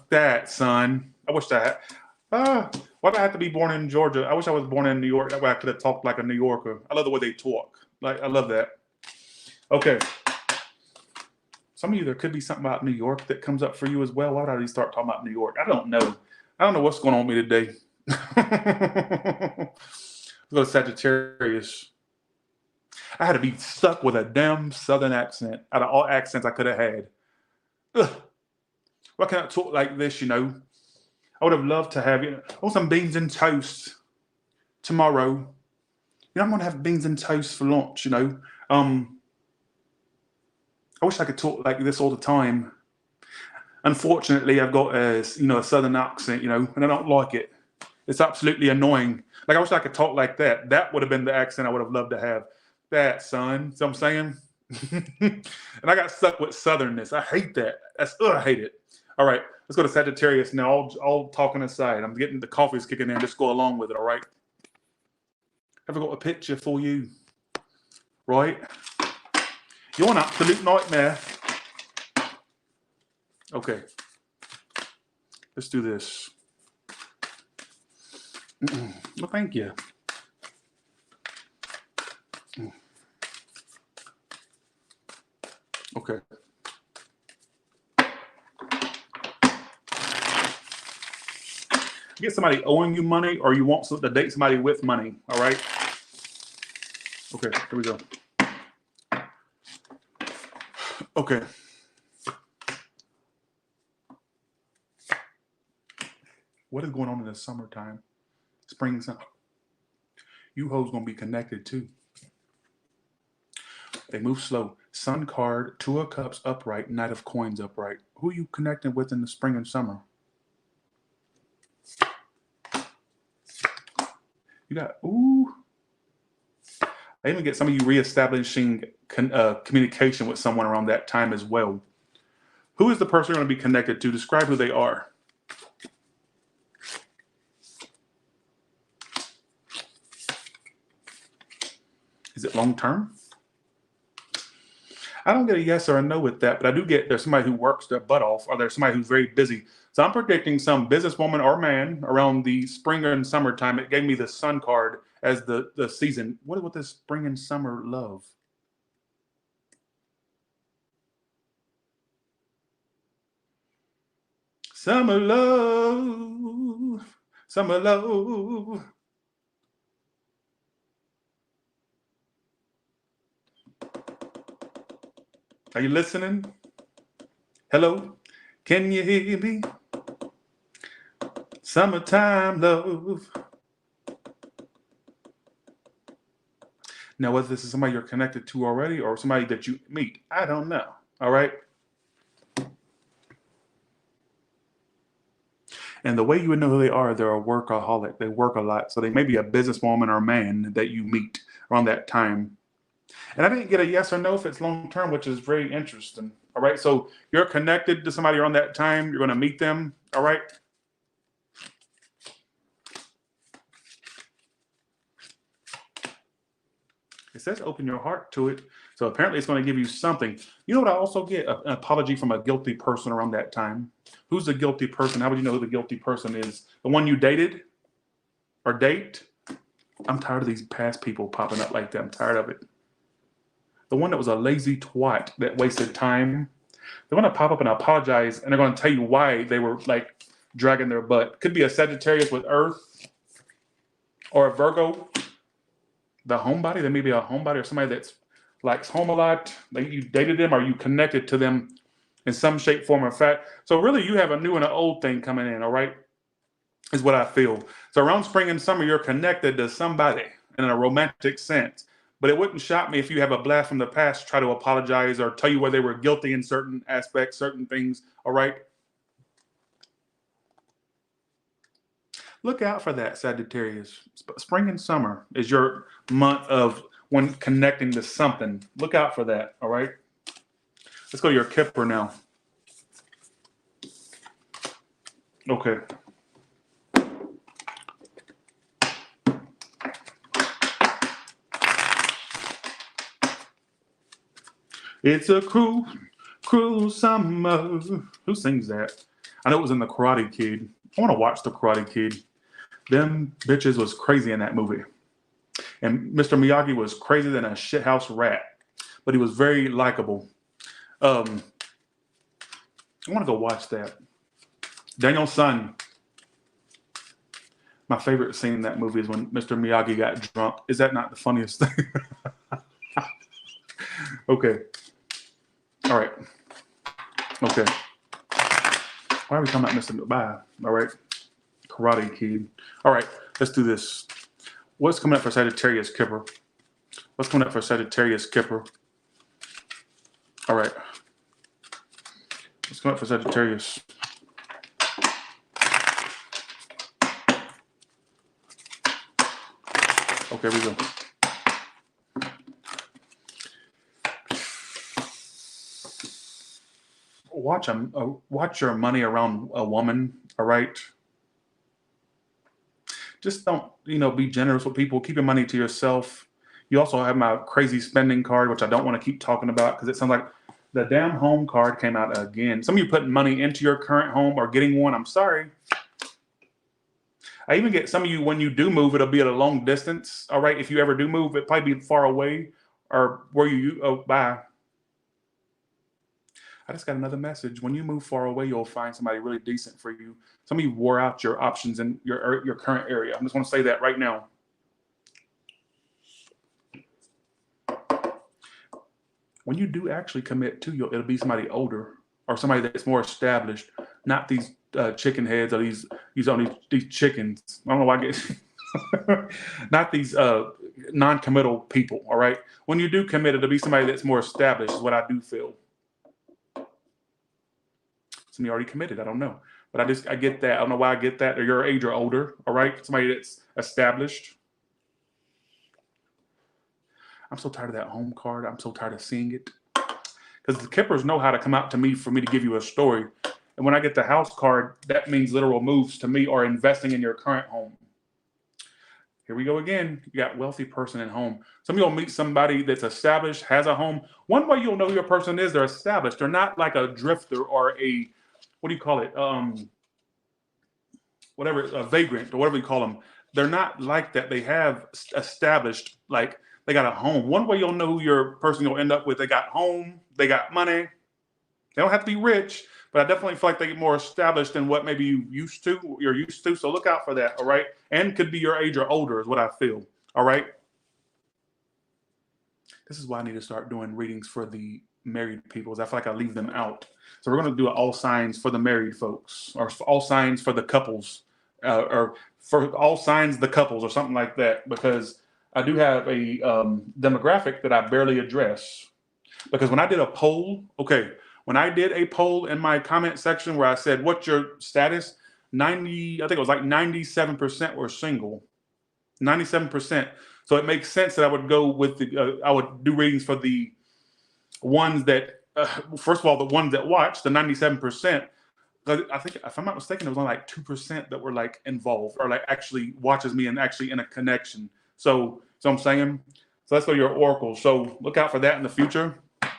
Son. I wish that. Why do I have to be born in Georgia? I wish I was born in New York. That way I could have talked like a New Yorker. I love the way they talk. I love that. Okay. Some of you, there could be something about New York that comes up for you as well. Why would I start talking about New York? I don't know. I don't know what's going on with me today. Let's go to Sagittarius. I had to be stuck with a damn Southern accent out of all accents I could have had. Ugh. Why can't I talk like this, I would have loved to have, some beans and toast tomorrow. I'm going to have beans and toast for lunch, I wish I could talk like this all the time. Unfortunately, I've got a Southern accent, and I don't like it. It's absolutely annoying. I wish I could talk like that. That would have been the accent I would have loved to have. Son. See what I'm saying? And I got stuck with Southernness. I hate that. I hate it. All right, let's go to Sagittarius now. All talking aside, I'm getting the coffee's kicking in. Just go along with it, all right? Have I got a picture for you? Right? You're an absolute nightmare. Okay. Let's do this. Well, thank you. Okay. Get somebody owing you money, or you want to date somebody with money, all right? Okay, here we go. Okay. What is going on in the summertime? Spring, summer. You hoes gonna be connected too. They move slow. Sun card, Two of Cups upright, Knight of Coins upright. Who are you connecting with in the spring and summer? You got, I even get some of you reestablishing communication with someone around that time as well. Who is the person you're going to be connected to? Describe who they are. Is it long term? I don't get a yes or a no with that, but I do get there's somebody who works their butt off, or there's somebody who's very busy. So I'm predicting some businesswoman or man around the spring and summertime. It gave me the Sun card as the season. What is this spring and summer love? Summer love, summer love. Are you listening? Hello? Can you hear me? Summertime love. Now, whether this is somebody you're connected to already or somebody that you meet, I don't know. All right? And the way you would know who they are, they're a workaholic. They work a lot. So they may be a businesswoman or man that you meet around that time. And I didn't get a yes or no if it's long term, which is very interesting. All right. So you're connected to somebody around that time. You're going to meet them. All right. It says open your heart to it. So apparently it's going to give you something. You know what I also get? An apology from a guilty person around that time. Who's the guilty person? How would you know who the guilty person is? The one you dated or date? I'm tired of these past people popping up like that. I'm tired of it. The one that was a lazy twat that wasted time. They're going to pop up and apologize, and they're going to tell you why they were like dragging their butt. Could be a Sagittarius with Earth or a Virgo. The homebody, there may be a homebody or somebody that's likes home a lot. Like you dated them or you connected to them in some shape, form, or fact. So really you have a new and an old thing coming in, all right? Is what I feel. So around spring and summer, you're connected to somebody in a romantic sense. But it wouldn't shock me if you have a blast from the past, try to apologize or tell you where they were guilty in certain aspects, certain things, all right? Look out for that, Sagittarius. Spring and summer is your month of when connecting to something. Look out for that, all right? Let's go to your Kipper now. Okay. It's a cruel, cruel summer. Who sings that? I know it was in The Karate Kid. I want to watch The Karate Kid. Them bitches was crazy in that movie. And Mr. Miyagi was crazier than a shithouse rat. But he was very likable. I want to go watch that. Daniel's son. My favorite scene in that movie is when Mr. Miyagi got drunk. Is that not the funniest thing? Okay. All right. Okay. Why are we talking about Mr. Bye? All right. Karate Kid. All right. Let's do this. What's coming up for Sagittarius Kipper? What's coming up for Sagittarius Kipper? All right. What's coming up for Sagittarius? Okay, we go. Watch your money around a woman, all right? Just don't, be generous with people. Keep your money to yourself. You also have my crazy spending card, which I don't want to keep talking about because it sounds like the damn home card came out again. Some of you putting money into your current home or getting one. I'm sorry. I even get some of you, when you do move, it'll be at a long distance, all right? If you ever do move, it'll probably be far away or where bye. I just got another message. When you move far away, you'll find somebody really decent for you. Some of you wore out your options in your current area. I'm just going to say that right now. When you do actually commit to it'll be somebody older or somebody that's more established, not these chicken heads or these chickens. I don't know why I get not these non-committal people. All right. When you do commit, it'll be somebody that's more established. Is what I do feel. Somebody already committed. I don't know. But I get that. I don't know why I get that. Or your age or older. All right. Somebody that's established. I'm so tired of that home card. I'm so tired of seeing it. Because the Kippers know how to come out to me for me to give you a story. And when I get the house card, that means literal moves to me or investing in your current home. Here we go again. You got wealthy person in home. Some of you will meet somebody that's established, has a home. One way you'll know who your person is, they're established. They're not like a drifter or a, what do you call it? Whatever, a vagrant or whatever you call them. They're not like that. They have established, like they got a home. One way you'll know who your person you'll end up with, they got home, they got money. They don't have to be rich, but I definitely feel like they get more established than what maybe you're used to. So look out for that, all right? And could be your age or older is what I feel, all right? This is why I need to start doing readings for the married people. I feel like I leave them out. So we're going to do all signs for the married folks, or for all signs for the couples, or for all signs the couples, or something like that, because I do have a demographic that I barely address. Because when I did a poll, okay, when I did a poll in my comment section where I said, "What's your status?" I think it was like 97% were single. 97%. So it makes sense that I would go with I would do readings for the ones that, first of all, the ones that watch, the 97%. I think, if I'm not mistaken, there was only like 2% that were like involved or like actually watches me and actually in a connection. So I'm saying, so let's go to your oracle. So look out for that in the future. I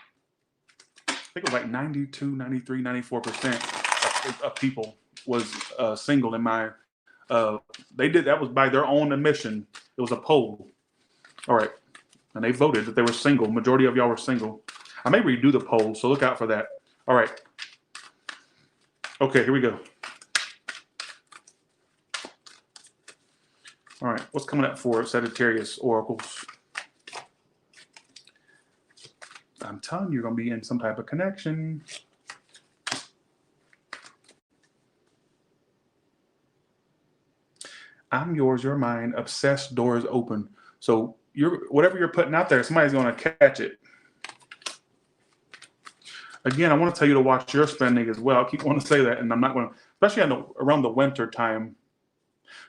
think it was like 92, 93, 94% of people was single in my, they did, that was by their own admission. It was a poll. All right. And they voted that they were single. Majority of y'all were single. I may redo the poll, so look out for that. All right. Okay, here we go. All right, what's coming up for Sagittarius oracles? I'm telling you, you're going to be in some type of connection. I'm yours, you're mine. Obsessed, doors open. So whatever you're putting out there, somebody's going to catch it. Again, I want to tell you to watch your spending as well. I keep wanting to say that, and I'm not going to, especially around the winter time.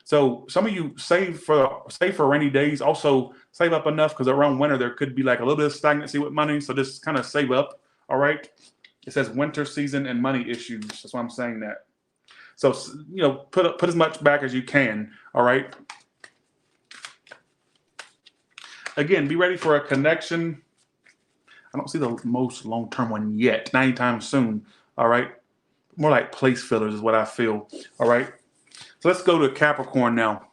So some of you save for rainy days. Also save up enough, because around winter there could be like a little bit of stagnancy with money. So just kind of save up. All right. It says winter season and money issues. That's why I'm saying that. So, you know, put as much back as you can. All right. Again, be ready for a connection. I don't see the most long-term one yet, not anytime soon. All right. More like place fillers is what I feel. All right. So let's go to Capricorn now.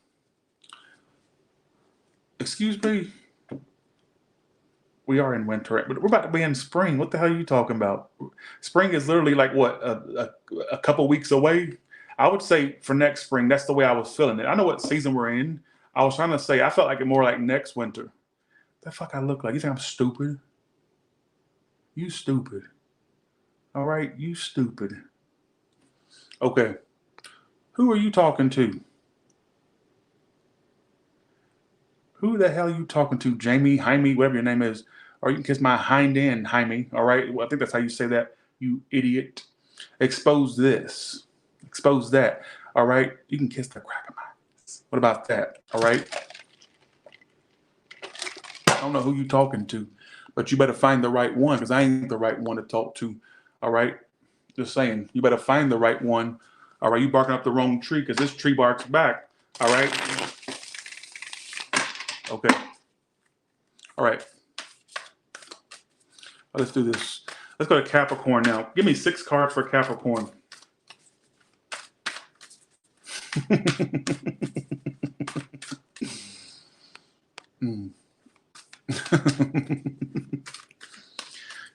Excuse me. We are in winter, but we're about to be in spring. What the hell are you talking about? Spring is literally like what, a couple weeks away? I would say for next spring, that's the way I was feeling it. I know what season we're in. I was trying to say, I felt like it more like next winter. The fuck I look like? You think I'm stupid? You stupid. All right, you stupid. Okay. Who are you talking to? Who the hell are you talking to? Jamie, Jaime, whatever your name is. Or you can kiss my hind end, Jaime. All right. Well, I think that's how you say that, you idiot. Expose this. Expose that. All right. You can kiss the crack of my eyes. What about that? All right. I don't know who you talking to, but you better find the right one, because I ain't the right one to talk to. All right. Just saying. You better find the right one. All right. You barking up the wrong tree, because this tree barks back. All right. Okay. All right. Let's do this. Let's go to Capricorn now. Give me 6 cards for Capricorn.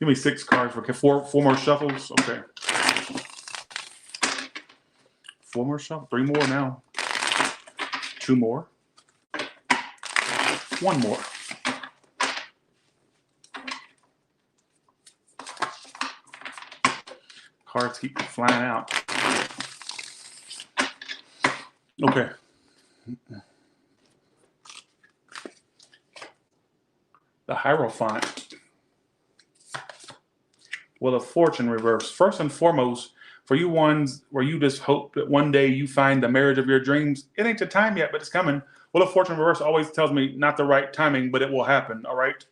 Give me 6 cards for four more shuffles. Okay. 4 more shuffles. 3 more now. 2 more. 1 more. Cards keep flying out. Okay. The Hierophant. Well, of Fortune reverse. First and foremost, for you ones where you just hope that one day you find the marriage of your dreams, it ain't the time yet, but it's coming. Well, of Fortune reverse always tells me not the right timing, but it will happen. All right.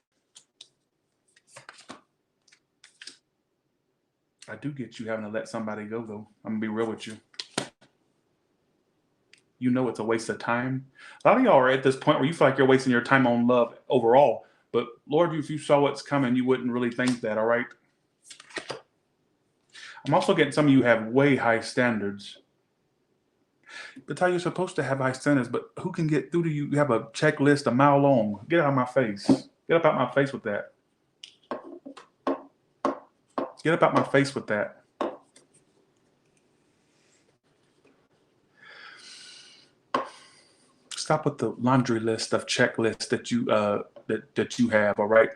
I do get you having to let somebody go, though. I'm going to be real with you. You know it's a waste of time. A lot of y'all are at this point where you feel like you're wasting your time on love overall. But Lord, if you saw what's coming, you wouldn't really think that, all right? I'm also getting some of you have way high standards. That's how you're supposed to have high standards, but who can get through to you? You have a checklist a mile long. Get out of my face. Get up out my face with that. Get up out my face with that. Stop with the laundry list of checklists that you that you have, all right?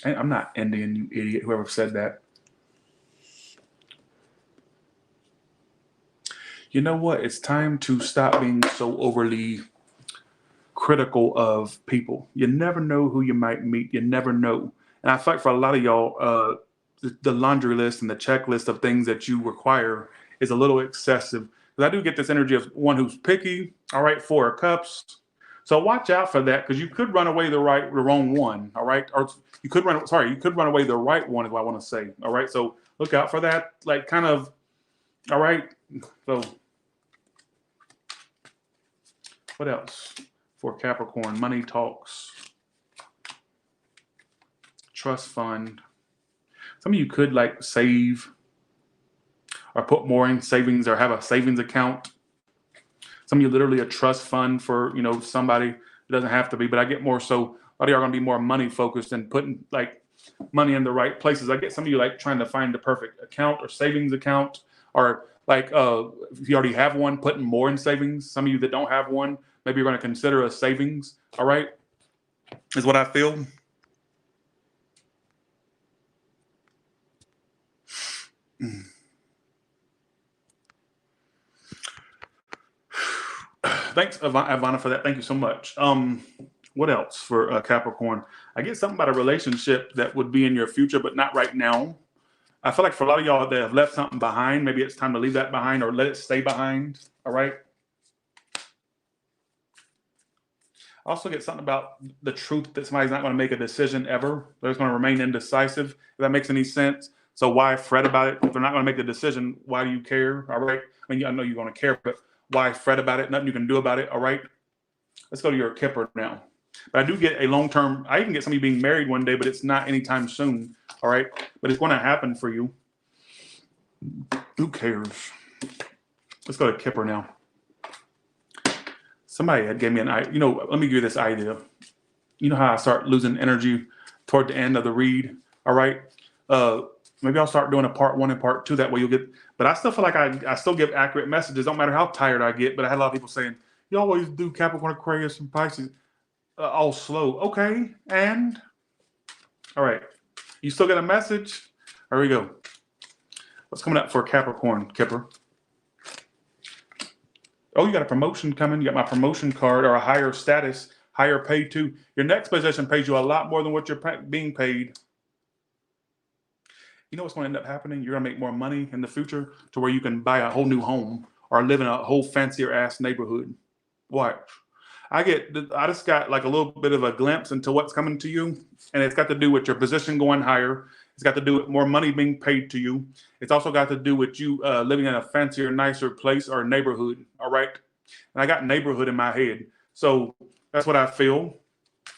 And I'm not Indian, you idiot, whoever said that. You know what? It's time to stop being so overly critical of people. You never know who you might meet. You never know. And I feel like for a lot of y'all, the laundry list and the checklist of things that you require is a little excessive. Because I do get this energy of one who's picky. All right, 4 of Cups. So watch out for that, because you could run away the wrong one. All right, or you could run away the right one is what I want to say. All right, so look out for that. Like kind of. All right, so what else for Capricorn? Money talks, trust fund. Some of you could like save or put more in savings or have a savings account. Some of you literally a trust fund for, somebody. It doesn't have to be, but I get more so a lot of you are going to be more money focused and putting like money in the right places. I get some of you like trying to find the perfect account or savings account, or like if you already have one, putting more in savings. Some of you that don't have one, maybe you're going to consider a savings. All right, is what I feel. Thanks, Ivana, for that. Thank you so much. What else for Capricorn? I get something about a relationship that would be in your future, but not right now. I feel like for a lot of y'all that have left something behind, maybe it's time to leave that behind or let it stay behind. All right. I also get something about the truth that somebody's not going to make a decision ever. They're just going to remain indecisive, if that makes any sense. So why fret about it? If they're not going to make the decision, why do you care? All right. I mean, I know you're going to care, but why fret about it? Nothing you can do about it. All right. Let's go to your Kipper now. But I do get a long-term, I even get somebody being married one day, but it's not anytime soon. All right. But it's going to happen for you. Who cares? Let's go to Kipper now. Somebody had gave me an idea. Let me give you this idea. You know how I start losing energy toward the end of the read? All right. Maybe I'll start doing a part 1 and part 2. That way you'll get, but I still feel like I still give accurate messages. Don't matter how tired I get, but I had a lot of people saying, you always do Capricorn, Aquarius, and Pisces all slow. Okay. And all right. You still get a message? Here we go. What's coming up for Capricorn, Kipper? Oh, you got a promotion coming. You got my promotion card, or a higher status, higher pay too. Your next position pays you a lot more than what you're being paid. You know what's going to end up happening? You're going to make more money in the future to where you can buy a whole new home or live in a whole fancier ass neighborhood. What? I just got like a little bit of a glimpse into what's coming to you. And it's got to do with your position going higher. It's got to do with more money being paid to you. It's also got to do with you living in a fancier, nicer place or neighborhood. All right. And I got neighborhood in my head. So that's what I feel.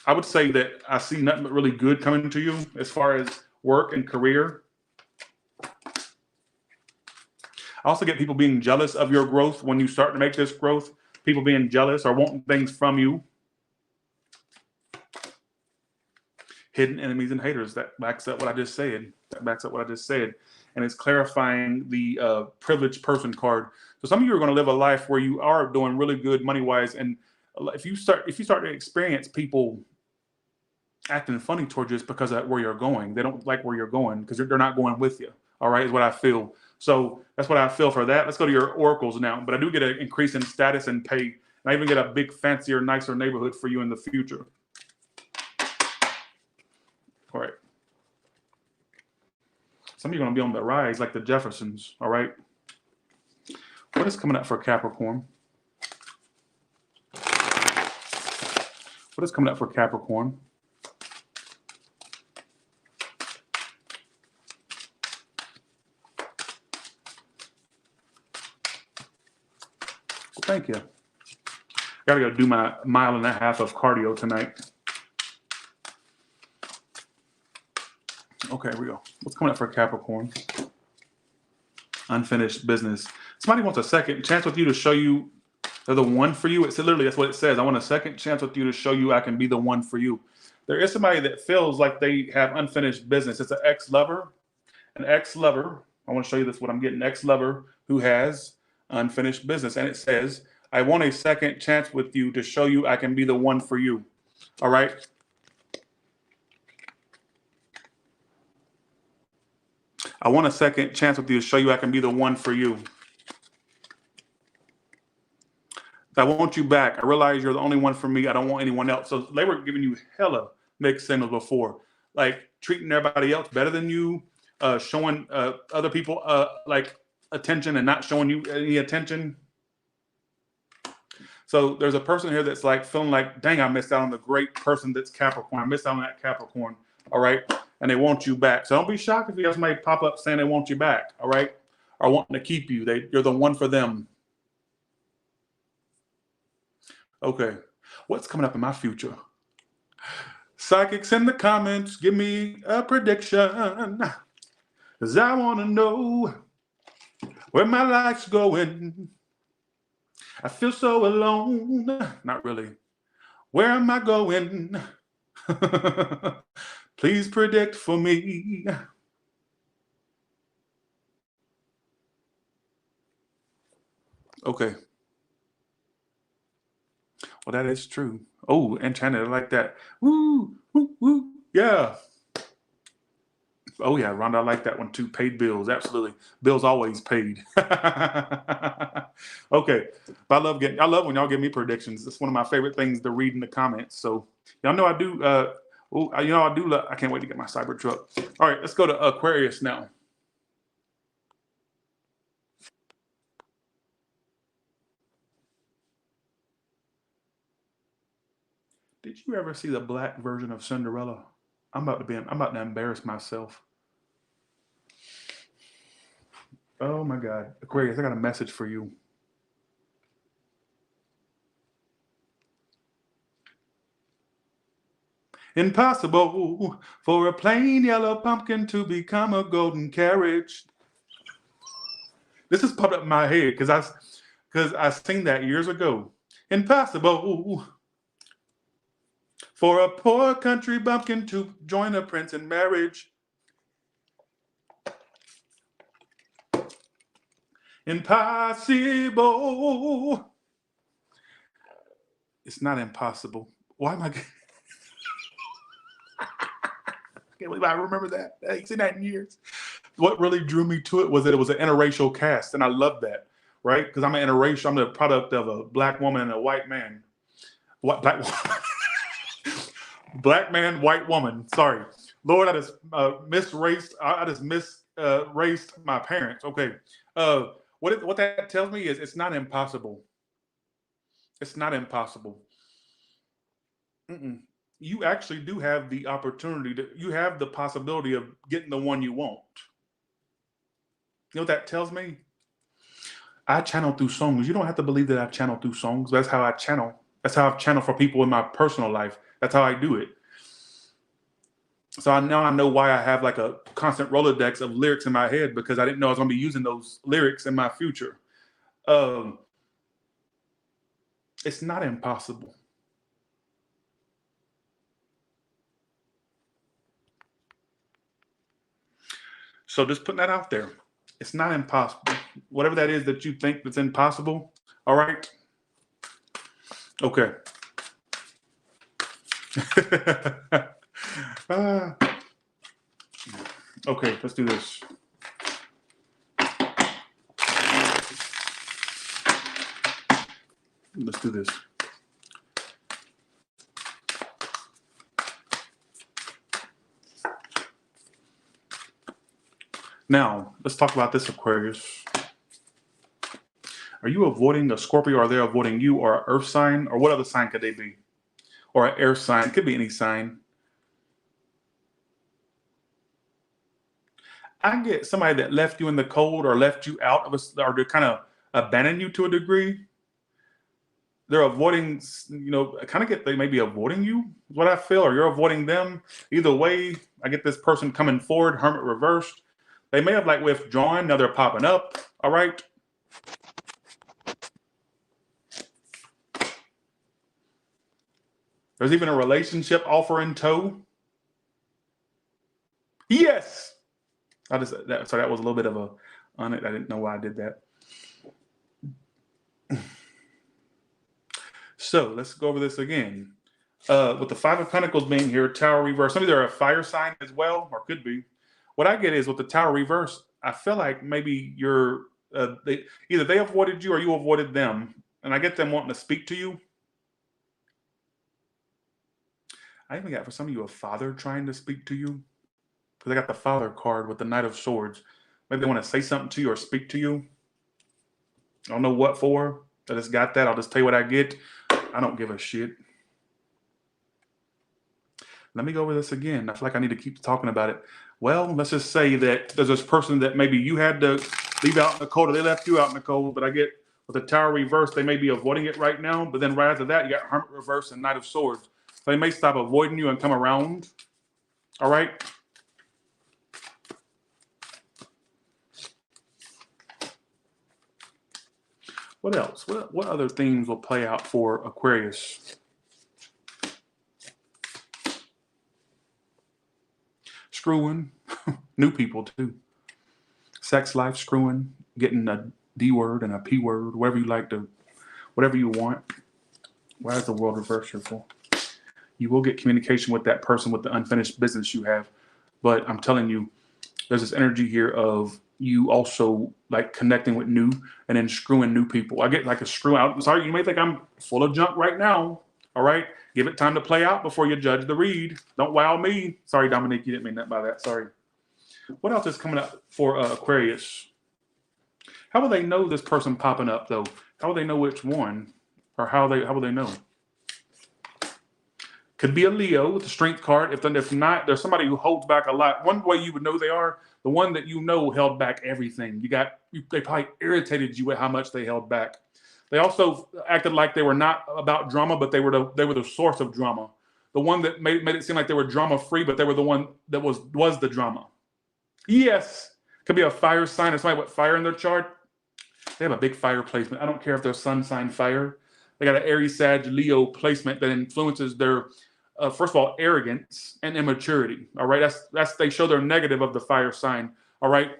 I would say that I see nothing but really good coming to you as far as work and career. I also get people being jealous of your growth when you start to make this growth. People being jealous or wanting things from you. Hidden enemies and haters. That backs up what I just said. And it's clarifying the privileged person card. So some of you are going to live a life where you are doing really good money-wise. And if you start to experience people acting funny towards you, it's because of where you're going. They don't like where you're going because they're not going with you. All right, is what I feel. So that's what I feel for that. Let's go to your oracles now. But I do get an increase in status and pay. And I even get a big, fancier, nicer neighborhood for you in the future. All right. Some of you are going to be on the rise like the Jeffersons. All right. What is coming up for Capricorn? What is coming up for Capricorn? Thank you. Gotta go do my 1.5 miles of cardio tonight. Okay, here we go. What's coming up for Capricorn? Unfinished business. Somebody wants a second chance with you to show you they're the one for you. It's literally, that's what it says. I want a second chance with you to show you I can be the one for you. There is somebody that feels like they have unfinished business. It's an ex-lover. An ex-lover. I want to show you this, what I'm getting. Ex-lover who has unfinished business. And it says, I want a second chance with you to show you I can be the one for you. All right. I want a second chance with you to show you I can be the one for you. I want you back. I realize you're the only one for me. I don't want anyone else. So they were giving you hella mixed signals before, like treating everybody else better than you, showing other people like attention and not showing you any attention. So there's a person here that's like feeling like, dang, I missed out on the great person that's Capricorn. I missed out on that Capricorn. All right. And they want you back. So don't be shocked if you have somebody pop up saying they want you back. All right. Or wanting to keep you. You're the one for them. Okay. What's coming up in my future? Psychics in the comments, give me a prediction. Because I want to know where my life's going. I feel so alone. Not really. Where am I going? Please predict for me. Okay. Well, that is true. Oh, enchanted, I like that. Woo, woo, woo. Yeah. Oh, yeah, Rhonda, I like that one too. Paid bills, absolutely. Bills always paid. Okay. I love when y'all give me predictions. It's one of my favorite things to read in the comments. So y'all know I do. I can't wait to get my Cybertruck. All right, let's go to Aquarius now. Did you ever see the black version of Cinderella? I'm about to embarrass myself. Oh my God. Aquarius, I got a message for you. Impossible for a plain yellow pumpkin to become a golden carriage. This has popped up in my head because I seen that years ago. Impossible for a poor country bumpkin to join a prince in marriage. Impossible. It's not impossible. Why am I? I can't believe I remember that. I ain't seen that in years. What really drew me to it was that it was an interracial cast, and I love that, right? Because I'm an interracial. I'm the product of a black woman and a white man. What black woman? Black man, white woman. Sorry, Lord, I just misraced. I just misraced my parents. Okay, what that tells me is it's not impossible. It's not impossible. Mm-mm. You actually do have the opportunity you have the possibility of getting the one you want. You know what that tells me? I channel through songs. You don't have to believe that I channel through songs. That's how I channel. That's how I've channeled for people in my personal life. That's how I do it. So I know why I have like a constant Rolodex of lyrics in my head, because I didn't know I was going to be using those lyrics in my future. It's not impossible. So just putting that out there. It's not impossible. Whatever that is that you think that's impossible. All right. Okay. Okay, let's do this. Let's do this. Now, let's talk about this, Aquarius. Are you avoiding a Scorpio? Or are they avoiding you, or an earth sign? Or what other sign could they be? Or an air sign? It could be any sign. I get somebody that left you in the cold or left you out of us, or to kind of abandon you to a degree. They're avoiding, they may be avoiding you, is what I feel, or you're avoiding them. Either way, I get this person coming forward, Hermit reversed. They may have like withdrawn, now they're popping up. All right. There's even a relationship offer in tow. Yes. That was a little bit of I didn't know why I did that. So let's go over this again. With the Five of Pentacles being here, Tower reverse. Maybe they're a fire sign as well, or could be. what I get is with the Tower reverse, I feel like maybe either they avoided you or you avoided them. And I get them wanting to speak to you. I even got for some of you a father trying to speak to you. Because I got the Father card with the Knight of Swords. Maybe they want to say something to you or speak to you. I don't know what for. I just got that. I'll just tell you what I get. I don't give a shit. Let me go over this again. I feel like I need to keep talking about it. Well, let's just say that there's this person that maybe you had to leave out in the cold, or they left you out in the cold, but I get with the Tower reverse, they may be avoiding it right now, but then right after that, you got Hermit reverse and Knight of Swords. So they may stop avoiding you and come around. All right? What else? What other themes will play out for Aquarius? Screwing. New people too. Sex life, screwing, getting a D word and a P word, whatever you like to, whatever you want. Why is the world reversed here for? You will get communication with that person with the unfinished business you have. But I'm telling you, there's this energy here of you also like connecting with new and then screwing new people. I get like a screw out. Sorry, you may think I'm full of junk right now. All right. Give it time to play out before you judge the read. Don't wow me. Sorry, Dominique, you didn't mean that by that. Sorry. What else is coming up for Aquarius? How will they know this person popping up though? How will they know which one? Or how will they know? Could be a Leo with the Strength card. If not, there's somebody who holds back a lot. One way you would know they are the one that you know held back everything. They probably irritated you with how much they held back. They also acted like they were not about drama, but they were the source of drama. The one that made it seem like they were drama free, but they were the one that was the drama. Yes, could be a fire sign or somebody with fire in their chart. They have a big fire placement. I don't care if they're sun sign fire. They got an Aries, Sag, Leo placement that influences their, first of all, arrogance and immaturity. All right, that's they show their negative of the fire sign. All right,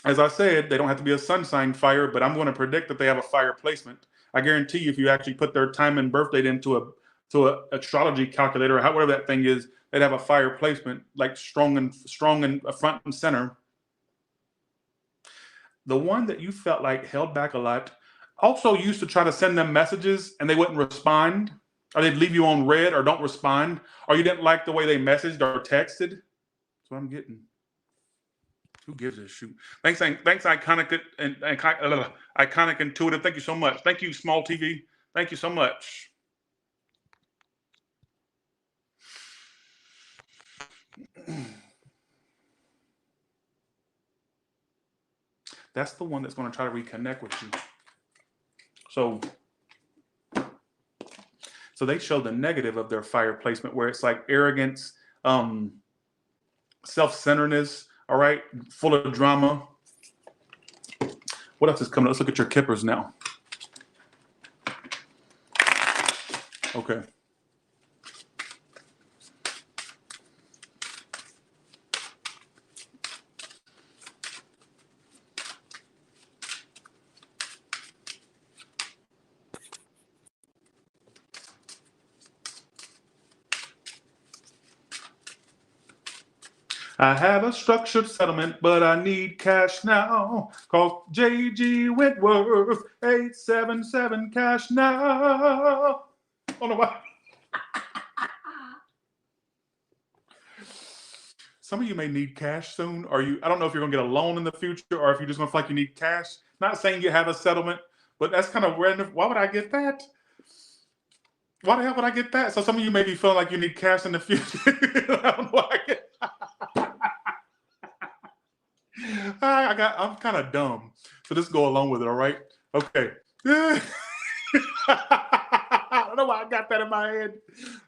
as I said, they don't have to be a sun sign fire, but I'm going to predict that they have a fire placement. I guarantee you, if you actually put their time and birth date into a astrology calculator, or whatever that thing is, they'd have a fire placement, like strong and front and center. The one that you felt like held back a lot also used to try to send them messages and they wouldn't respond, or they'd leave you on red or don't respond, or you didn't like the way they messaged or texted. That's what I'm getting. Who gives a shoot? Thanks, Iconic and Iconic Intuitive. Thank you so much. Thank you, Small TV. Thank you so much. That's the one that's going to try to reconnect with you. So they show the negative of their fire placement, where it's like arrogance, self-centeredness, all right, full of drama. What else is coming? Let's look at your kippers now. Okay. I have a structured settlement, but I need cash now. Call JG Wentworth, 877 cash now. Oh no, why? Some of you may need cash soon. I don't know if you're gonna get a loan in the future or if you're just gonna feel like you need cash. Not saying you have a settlement, but that's kind of random. Why would I get that? Why the hell would I get that? So some of you may be feeling like you need cash in the future. I don't know why I get I'm kind of dumb. So just go along with it, all right? Okay. I don't know why I got that in my head.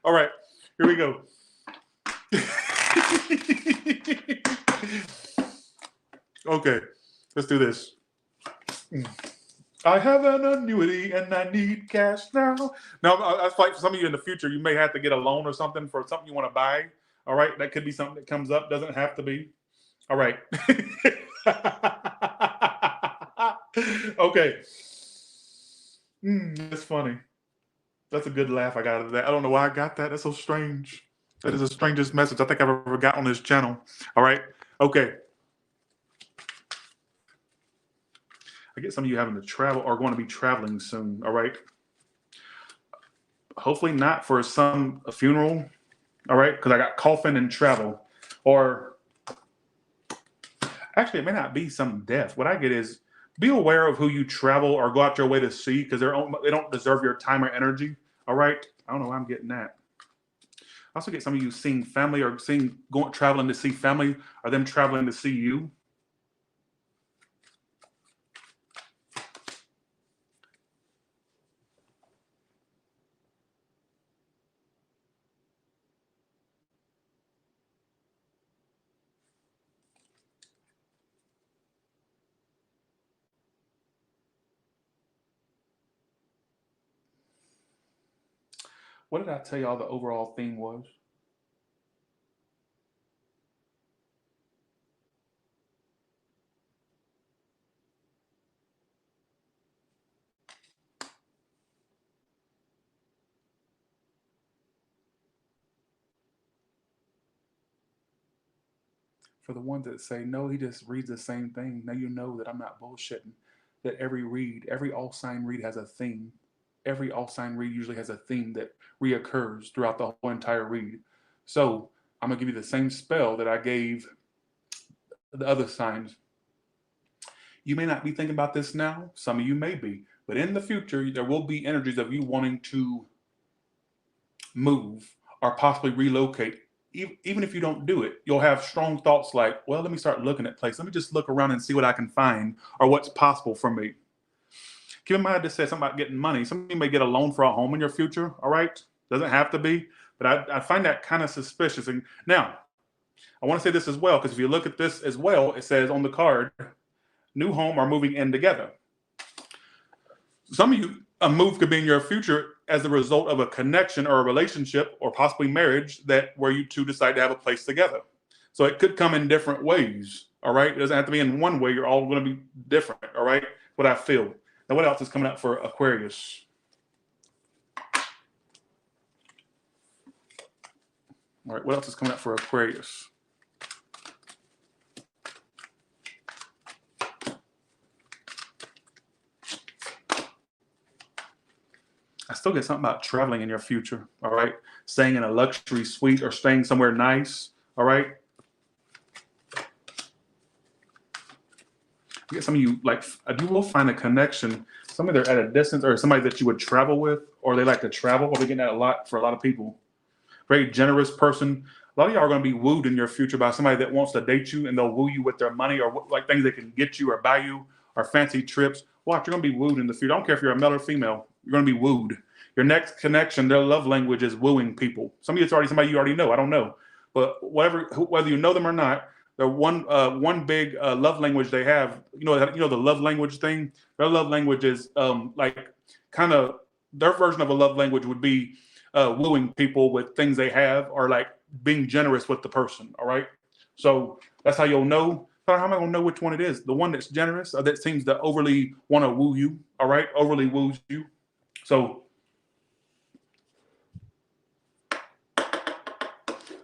All right, here we go. Okay, let's do this. I have an annuity and I need cash now. Now, that's like for some of you in the future, you may have to get a loan or something for something you want to buy. All right, that could be something that comes up. Doesn't have to be. All right. Okay. That's funny. That's a good laugh I got out of that. I don't know why I got that. That's so strange. That is the strangest message I think I've ever got on this channel. All right. Okay. I get some of you having to travel or going to be traveling soon. All right. Hopefully not for a funeral. All right. Because I got coffin and travel. Or actually, it may not be some death. What I get is be aware of who you travel or go out your way to see, because they don't deserve your time or energy. All right. I don't know why I'm getting that. I also get some of you seeing family or traveling to see family, or them traveling to see you. What did I tell y'all the overall theme was? For the ones that say, no, he just reads the same thing. Now you know that I'm not bullshitting. That every all sign read has a theme. Every all sign read usually has a theme that reoccurs throughout the whole entire read. So I'm going to give you the same spell that I gave the other signs. You may not be thinking about this now. Some of you may be. But in the future, there will be energies of you wanting to move or possibly relocate. Even if you don't do it, you'll have strong thoughts like, well, let me start looking at places. Let me just look around and see what I can find or what's possible for me. Keep in mind, this says something about getting money. Some of you may get a loan for a home in your future, all right? Doesn't have to be, but I find that kind of suspicious. And now, I want to say this as well, because if you look at this as well, it says on the card, new home or moving in together. Some of you, a move could be in your future as a result of a connection or a relationship or possibly marriage where you two decide to have a place together. So it could come in different ways, all right? It doesn't have to be in one way. You're all going to be different, all right? What I feel. Now, what else is coming up for Aquarius? All right, what else is coming up for Aquarius? I still get something about traveling in your future, all right? Staying in a luxury suite or staying somewhere nice, all right? I get some of you, like, you will find a connection. Somebody they're at a distance or somebody that you would travel with, or they like to travel, or they're getting that a lot for a lot of people. Very generous person. A lot of y'all are going to be wooed in your future by somebody that wants to date you, and they'll woo you with their money or like things they can get you or buy you or fancy trips. Watch, you're going to be wooed in the future. I don't care if you're a male or female. You're going to be wooed. Your next connection, their love language is wooing people. Some of you, it's already somebody you already know. I don't know. But whether you know them or not, the one big love language they have, you know the love language thing. Their love language is like kind of their version of a love language would be wooing people with things they have, or like being generous with the person. All right, so that's how you'll know. How am I gonna know which one it is? The one that's generous, or that seems to overly want to woo you. All right, overly woos you. So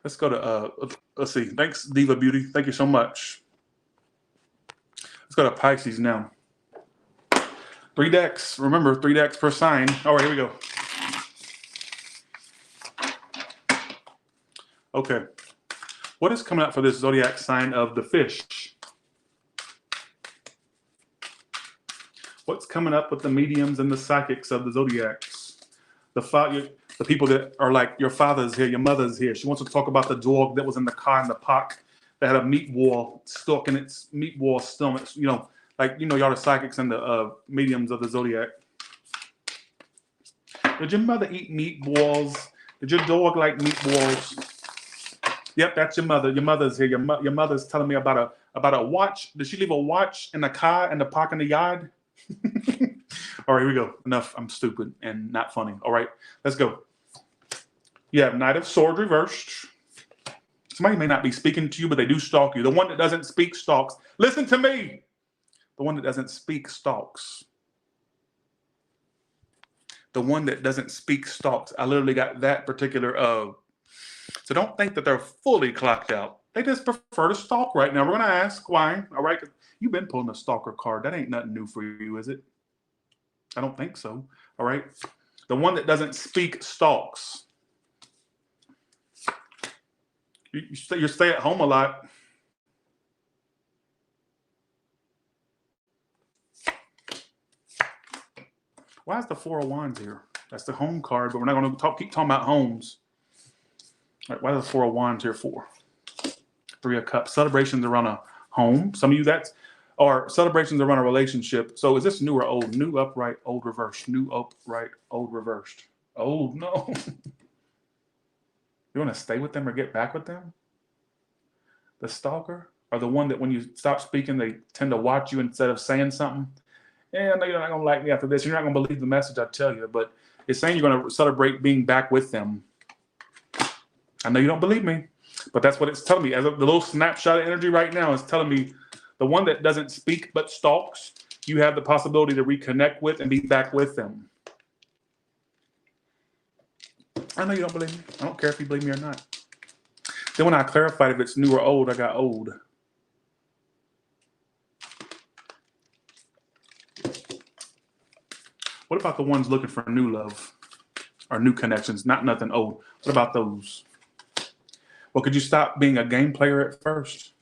let's go to let's see. Thanks, Diva Beauty. Thank you so much. Let's go to Pisces now. 3 decks. Remember, 3 decks per sign. All right, here we go. Okay. What is coming up for this zodiac sign of the fish? What's coming up with the mediums and the psychics of the zodiacs? The people that are like, your father's here, your mother's here. She wants to talk about the dog that was in the car in the park that had a meatball stuck in its meatball stomach. You know, like, you know, y'all are psychics and the mediums of the zodiac. Did your mother eat meatballs? Did your dog like meatballs? Yep, that's your mother. Your mother's here. Your mother's telling me about a watch. Did she leave a watch in the car in the park in the yard? All right, here we go. Enough. I'm stupid and not funny. All right, let's go. You have Knight of Swords reversed. Somebody may not be speaking to you, but they do stalk you. The one that doesn't speak stalks. Listen to me. The one that doesn't speak stalks. The one that doesn't speak stalks. I literally got that particular. It's So don't think that they're fully clocked out. They just prefer to stalk right now. We're going to ask why. All right. You've been pulling the stalker card. That ain't nothing new for you, is it? I don't think so. All right. The one that doesn't speak stalks. You stay at home a lot. Why is the Four of Wands here? That's the home card, but we're not going to keep talking about homes. All right, why is the Four of Wands here for? Three of Cups. Celebrations around a home. Some of you or celebrations around a relationship. So is this new or old? New upright, old reversed. New upright, old reversed. Old, no. You want to stay with them or get back with them? The stalker? Or the one that when you stop speaking, they tend to watch you instead of saying something? Yeah, no, you're not going to like me after this. You're not going to believe the message I tell you. But it's saying you're going to celebrate being back with them. I know you don't believe me, but that's what it's telling me. As the little snapshot of energy right now is telling me the one that doesn't speak but stalks, you have the possibility to reconnect with and be back with them. I know you don't believe me. I don't care if you believe me or not. Then when I clarified if it's new or old, I got old. What about the ones looking for new love or new connections? Not nothing old. What about those? Well, could you stop being a game player at first?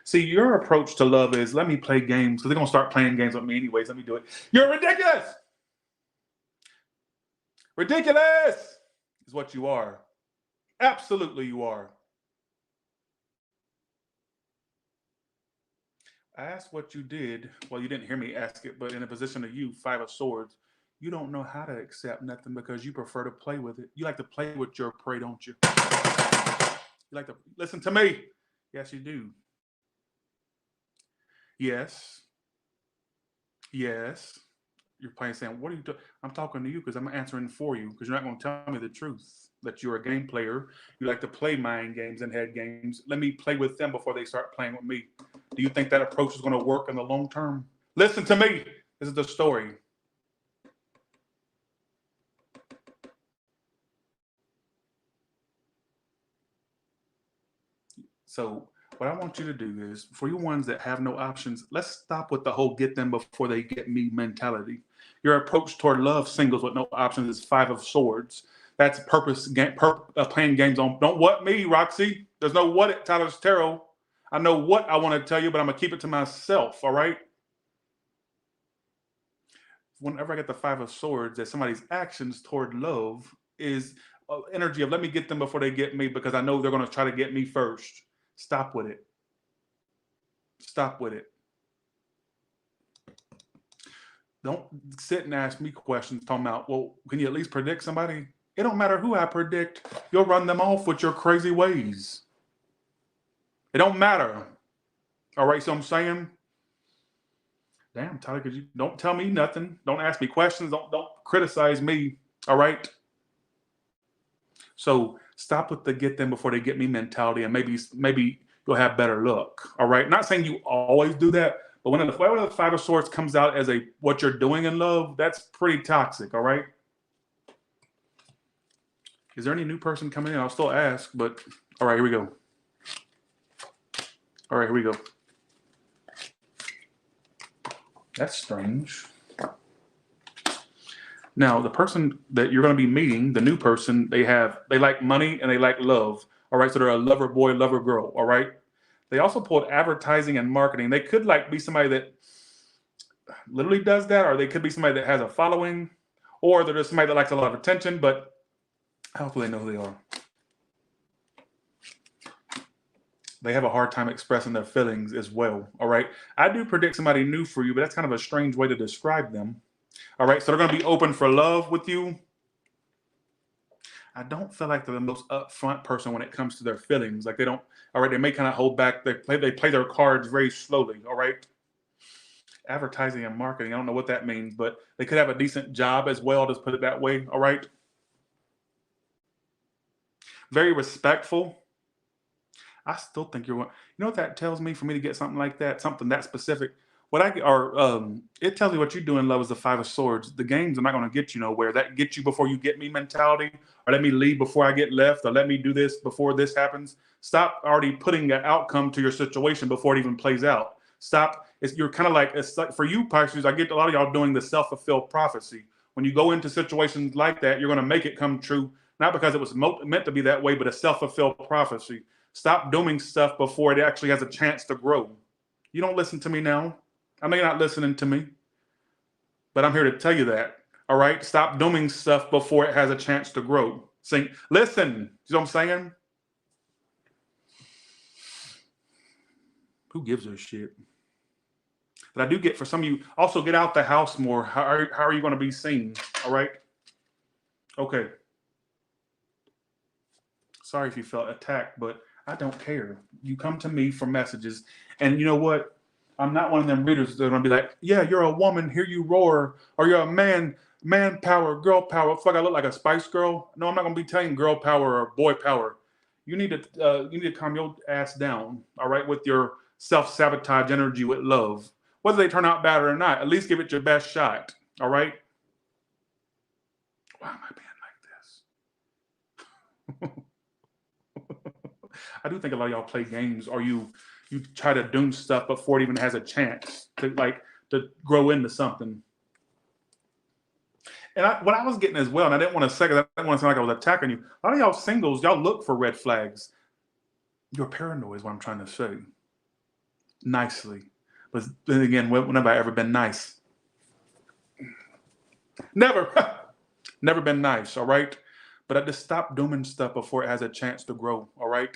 See, your approach to love is, let me play games, because they're going to start playing games with me anyways. Let me do it. You're ridiculous. Ridiculous is what you are. Absolutely you are. I asked what you did. Well, you didn't hear me ask it, but in a position of you, Five of Swords, you don't know how to accept nothing because you prefer to play with it. You like to play with your prey, don't you? You like to listen to me. Yes, you do. Yes. Yes. You're playing saying, what are you doing? I'm talking to you because I'm answering for you because you're not going to tell me the truth that you're a game player. You like to play mind games and head games. Let me play with them before they start playing with me. Do you think that approach is going to work in the long term? Listen to me. This is the story. So what I want you to do is, for you ones that have no options, let's stop with the whole get them before they get me mentality. Your approach toward love singles with no options is Five of Swords. That's playing games on. Don't what me, Roxy. There's no what at Tyler's Tarot. I know what I want to tell you, but I'm going to keep it to myself, all right? Whenever I get the Five of Swords, that somebody's actions toward love is energy of let me get them before they get me because I know they're going to try to get me first. Stop with it. Stop with it. Don't sit and ask me questions talking about, well, can you at least predict somebody? It don't matter who I predict. You'll run them off with your crazy ways. It don't matter. All right, so I'm saying, damn, Tyler, because you don't tell me nothing. Don't ask me questions. Don't criticize me. All right. So stop with the get them before they get me mentality, and maybe you'll have better luck. All right. Not saying you always do that, but when the Five of Swords comes out as what you're doing in love, that's pretty toxic. All right. Is there any new person coming in? I'll still ask, but all right, here we go. All right, here we go. That's strange. Now, the person that you're going to be meeting, the new person, they like money and they like love. All right, so they're a lover boy, lover girl. All right. They also pulled advertising and marketing. They could be somebody that literally does that, or they could be somebody that has a following, or they're just somebody that likes a lot of attention, but hopefully they know who they are. They have a hard time expressing their feelings as well. All right. I do predict somebody new for you, but that's kind of a strange way to describe them. All right. So they're going to be open for love with you. I don't feel like they're the most upfront person when it comes to their feelings. Like they don't. All right. They may kind of hold back. They play their cards very slowly. All right. Advertising and marketing. I don't know what that means, but they could have a decent job as well. Just put it that way. All right. Very respectful. I still think you know what that tells me for me to get something like that, something that specific? it tells me what you do in love is the Five of Swords. The games are not going to get you nowhere. That get you before you get me mentality, or let me leave before I get left, or let me do this before this happens. Stop already putting an outcome to your situation before it even plays out. Stop. You're kind of like, it's like for you Pisces, I get a lot of y'all doing the self-fulfilled prophecy. When you go into situations like that, you're going to make it come true, not because it was meant to be that way, but a self-fulfilled prophecy. Stop doing stuff before it actually has a chance to grow. You don't listen to me now. I know you're not listening to me, but I'm here to tell you that. All right? Stop doing stuff before it has a chance to grow. Listen. You know what I'm saying? Who gives a shit? But I do get, for some of you, also get out the house more. How are you going to be seen? All right? Okay. Sorry if you felt attacked, but I don't care. You come to me for messages. And you know what? I'm not one of them readers that are going to be like, yeah, you're a woman, hear you roar. Or you're a man power, girl power. Fuck, I look like a Spice Girl. No, I'm not going to be telling girl power or boy power. You need to calm your ass down, all right, with your self-sabotage energy with love. Whether they turn out bad or not, at least give it your best shot, all right? Why am I being like this? I do think a lot of y'all play games, or you try to doom stuff before it even has a chance to grow into something. And what I was getting as well, and I didn't want to say, because I didn't want to sound like I was attacking you. A lot of y'all singles, y'all look for red flags. You're paranoid is what I'm trying to say. Nicely. But then again, when have I ever been nice? Never. Never been nice, all right? But I just stop doing stuff before it has a chance to grow, all right?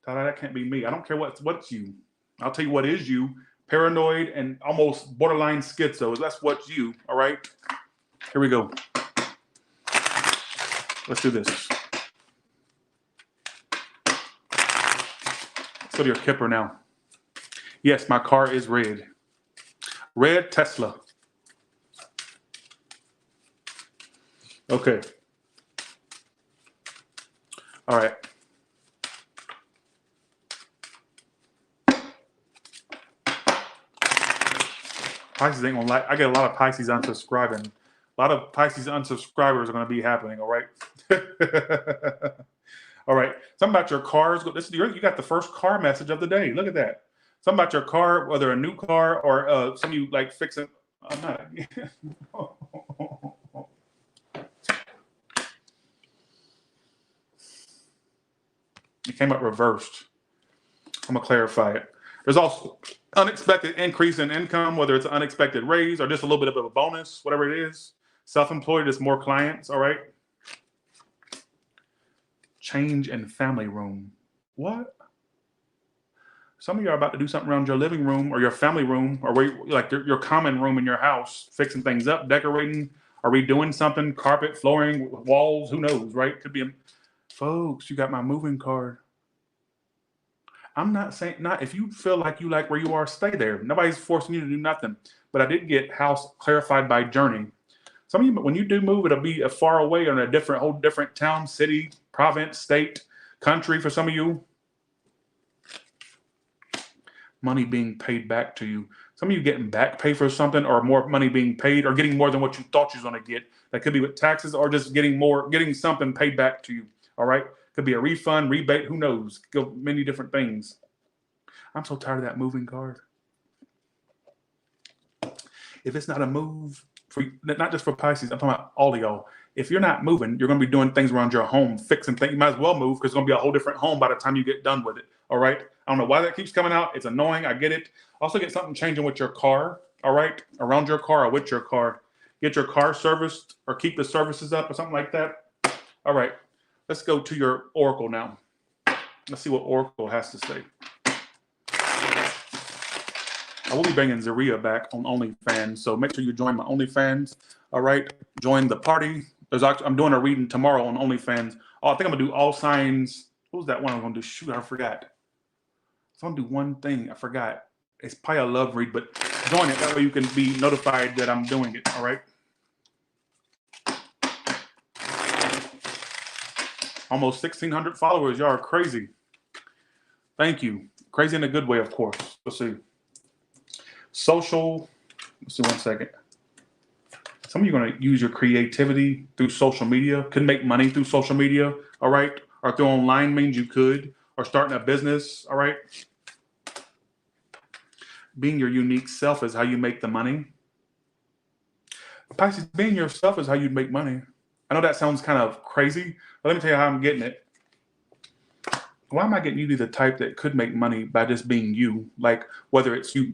That can't be me. I don't care what's you. I'll tell you what is you. Paranoid and almost borderline schizo. That's what's you, all right? Here we go. Let's do this. Let's go to your Kipper now. Yes, my car is red. Red Tesla. Okay. All right. Pisces ain't gonna I get a lot of Pisces unsubscribing. A lot of Pisces unsubscribers are gonna be happening, all right? All right. Something about your cars. You got the first car message of the day. Look at that. Something about your car, whether a new car or some of you like fixing. I'm not. It came up reversed. I'm gonna clarify it. There's also unexpected increase in income, whether it's an unexpected raise or just a little bit of a bonus, whatever it is. Self-employed is more clients, all right? Change in family room. What? Some of you are about to do something around your living room or your family room, or where like your common room in your house, fixing things up, decorating, or redoing something, carpet, flooring, walls, who knows, right? Could be, folks, you got my moving card. I'm not saying, if you feel like you like where you are, stay there. Nobody's forcing you to do nothing. But I did get house clarified by journey. Some of you, when you do move, it'll be a far away or in a whole different town, city, province, state, country for some of you. Money being paid back to you. Some of you getting back pay for something, or more money being paid, or getting more than what you thought you was going to get. That could be with taxes, or just getting something paid back to you. All right. Could be a refund, rebate, who knows? Go many different things. I'm so tired of that moving card. If it's not a move, not just for Pisces, I'm talking about all of y'all. If you're not moving, you're going to be doing things around your home, fixing things. You might as well move, because it's going to be a whole different home by the time you get done with it. All right. I don't know why that keeps coming out. It's annoying. I get it. Also get something changing with your car. All right. Around your car or with your car. Get your car serviced or keep the services up or something like that. All right. Let's go to your Oracle now. Let's see what Oracle has to say. I will be bringing Zaria back on OnlyFans, so make sure you join my OnlyFans. All right, join the party. I'm doing a reading tomorrow on OnlyFans. Oh, I think I'm gonna do all signs. What was that one I'm gonna do? Shoot, I forgot. So I'm gonna do one thing. I forgot. It's probably a love read, but join it. That way you can be notified that I'm doing it. All right. Almost 1,600 followers. Y'all are crazy. Thank you. Crazy in a good way, of course. Let's see. social, let's see 1 second. Some of you are going to use your creativity through social media, could make money through social media, all right? Or through online means you could, or starting a business, all right? Being your unique self is how you make the money. Pisces, being yourself is how you make money. I know that sounds kind of crazy, but let me tell you how I'm getting it. Why am I getting you to be the type that could make money by just being you? Like whether it's you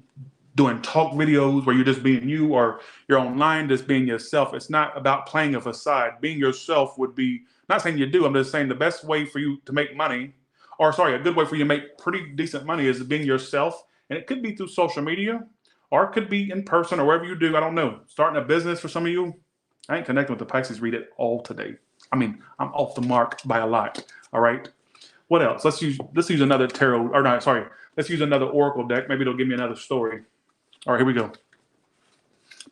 doing talk videos where you're just being you, or you're online just being yourself. It's not about playing a facade. Being yourself would be, not saying you do, I'm just saying the best way for you to make money, or sorry, a good way for you to make pretty decent money is being yourself. And it could be through social media, or it could be in person, or wherever you do. I don't know. Starting a business for some of you. I ain't connecting with the Pisces read it all today. I mean, I'm off the mark by a lot. All right. What else? Let's use another tarot, or not, sorry. Let's use another oracle deck. Maybe it'll give me another story. All right, here we go.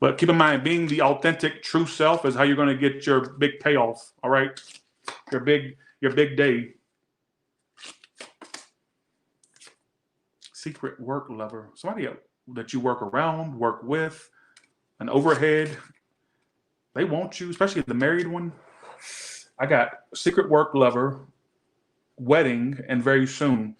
But keep in mind, being the authentic, true self is how you're going to get your big payoff. All right, your big day. Secret work lover, somebody that you work around, work with, an overhead. They want you, especially the married one. I got secret work lover, wedding, and very soon.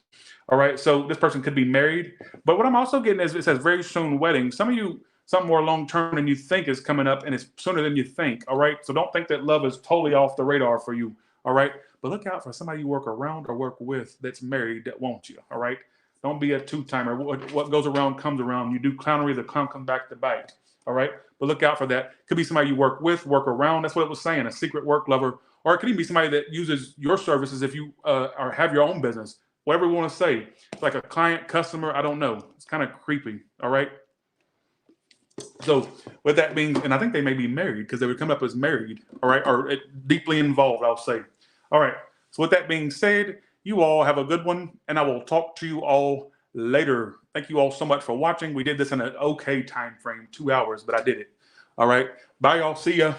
All right, so this person could be married, but what I'm also getting is it says very soon wedding. Some of you, something more long term than you think is coming up, and it's sooner than you think. All right, so don't think that love is totally off the radar for you. All right, but look out for somebody you work around or work with that's married that wants you. All right, don't be a two-timer. What goes around comes around. You do clownery, the clown comes back to bite. All right, but look out for that. Could be somebody you work with, work around. That's what it was saying, a secret work lover, or it could even be somebody that uses your services if you or have your own business. Whatever you want to say, like a client, customer, I don't know. It's kind of creepy, all right? So with that being, and I think they may be married because they would come up as married, all right, or deeply involved, I'll say. All right, so with that being said, you all have a good one, and I will talk to you all later. Thank you all so much for watching. We did this in an okay time frame, 2 hours, but I did it. All right, bye y'all, see ya.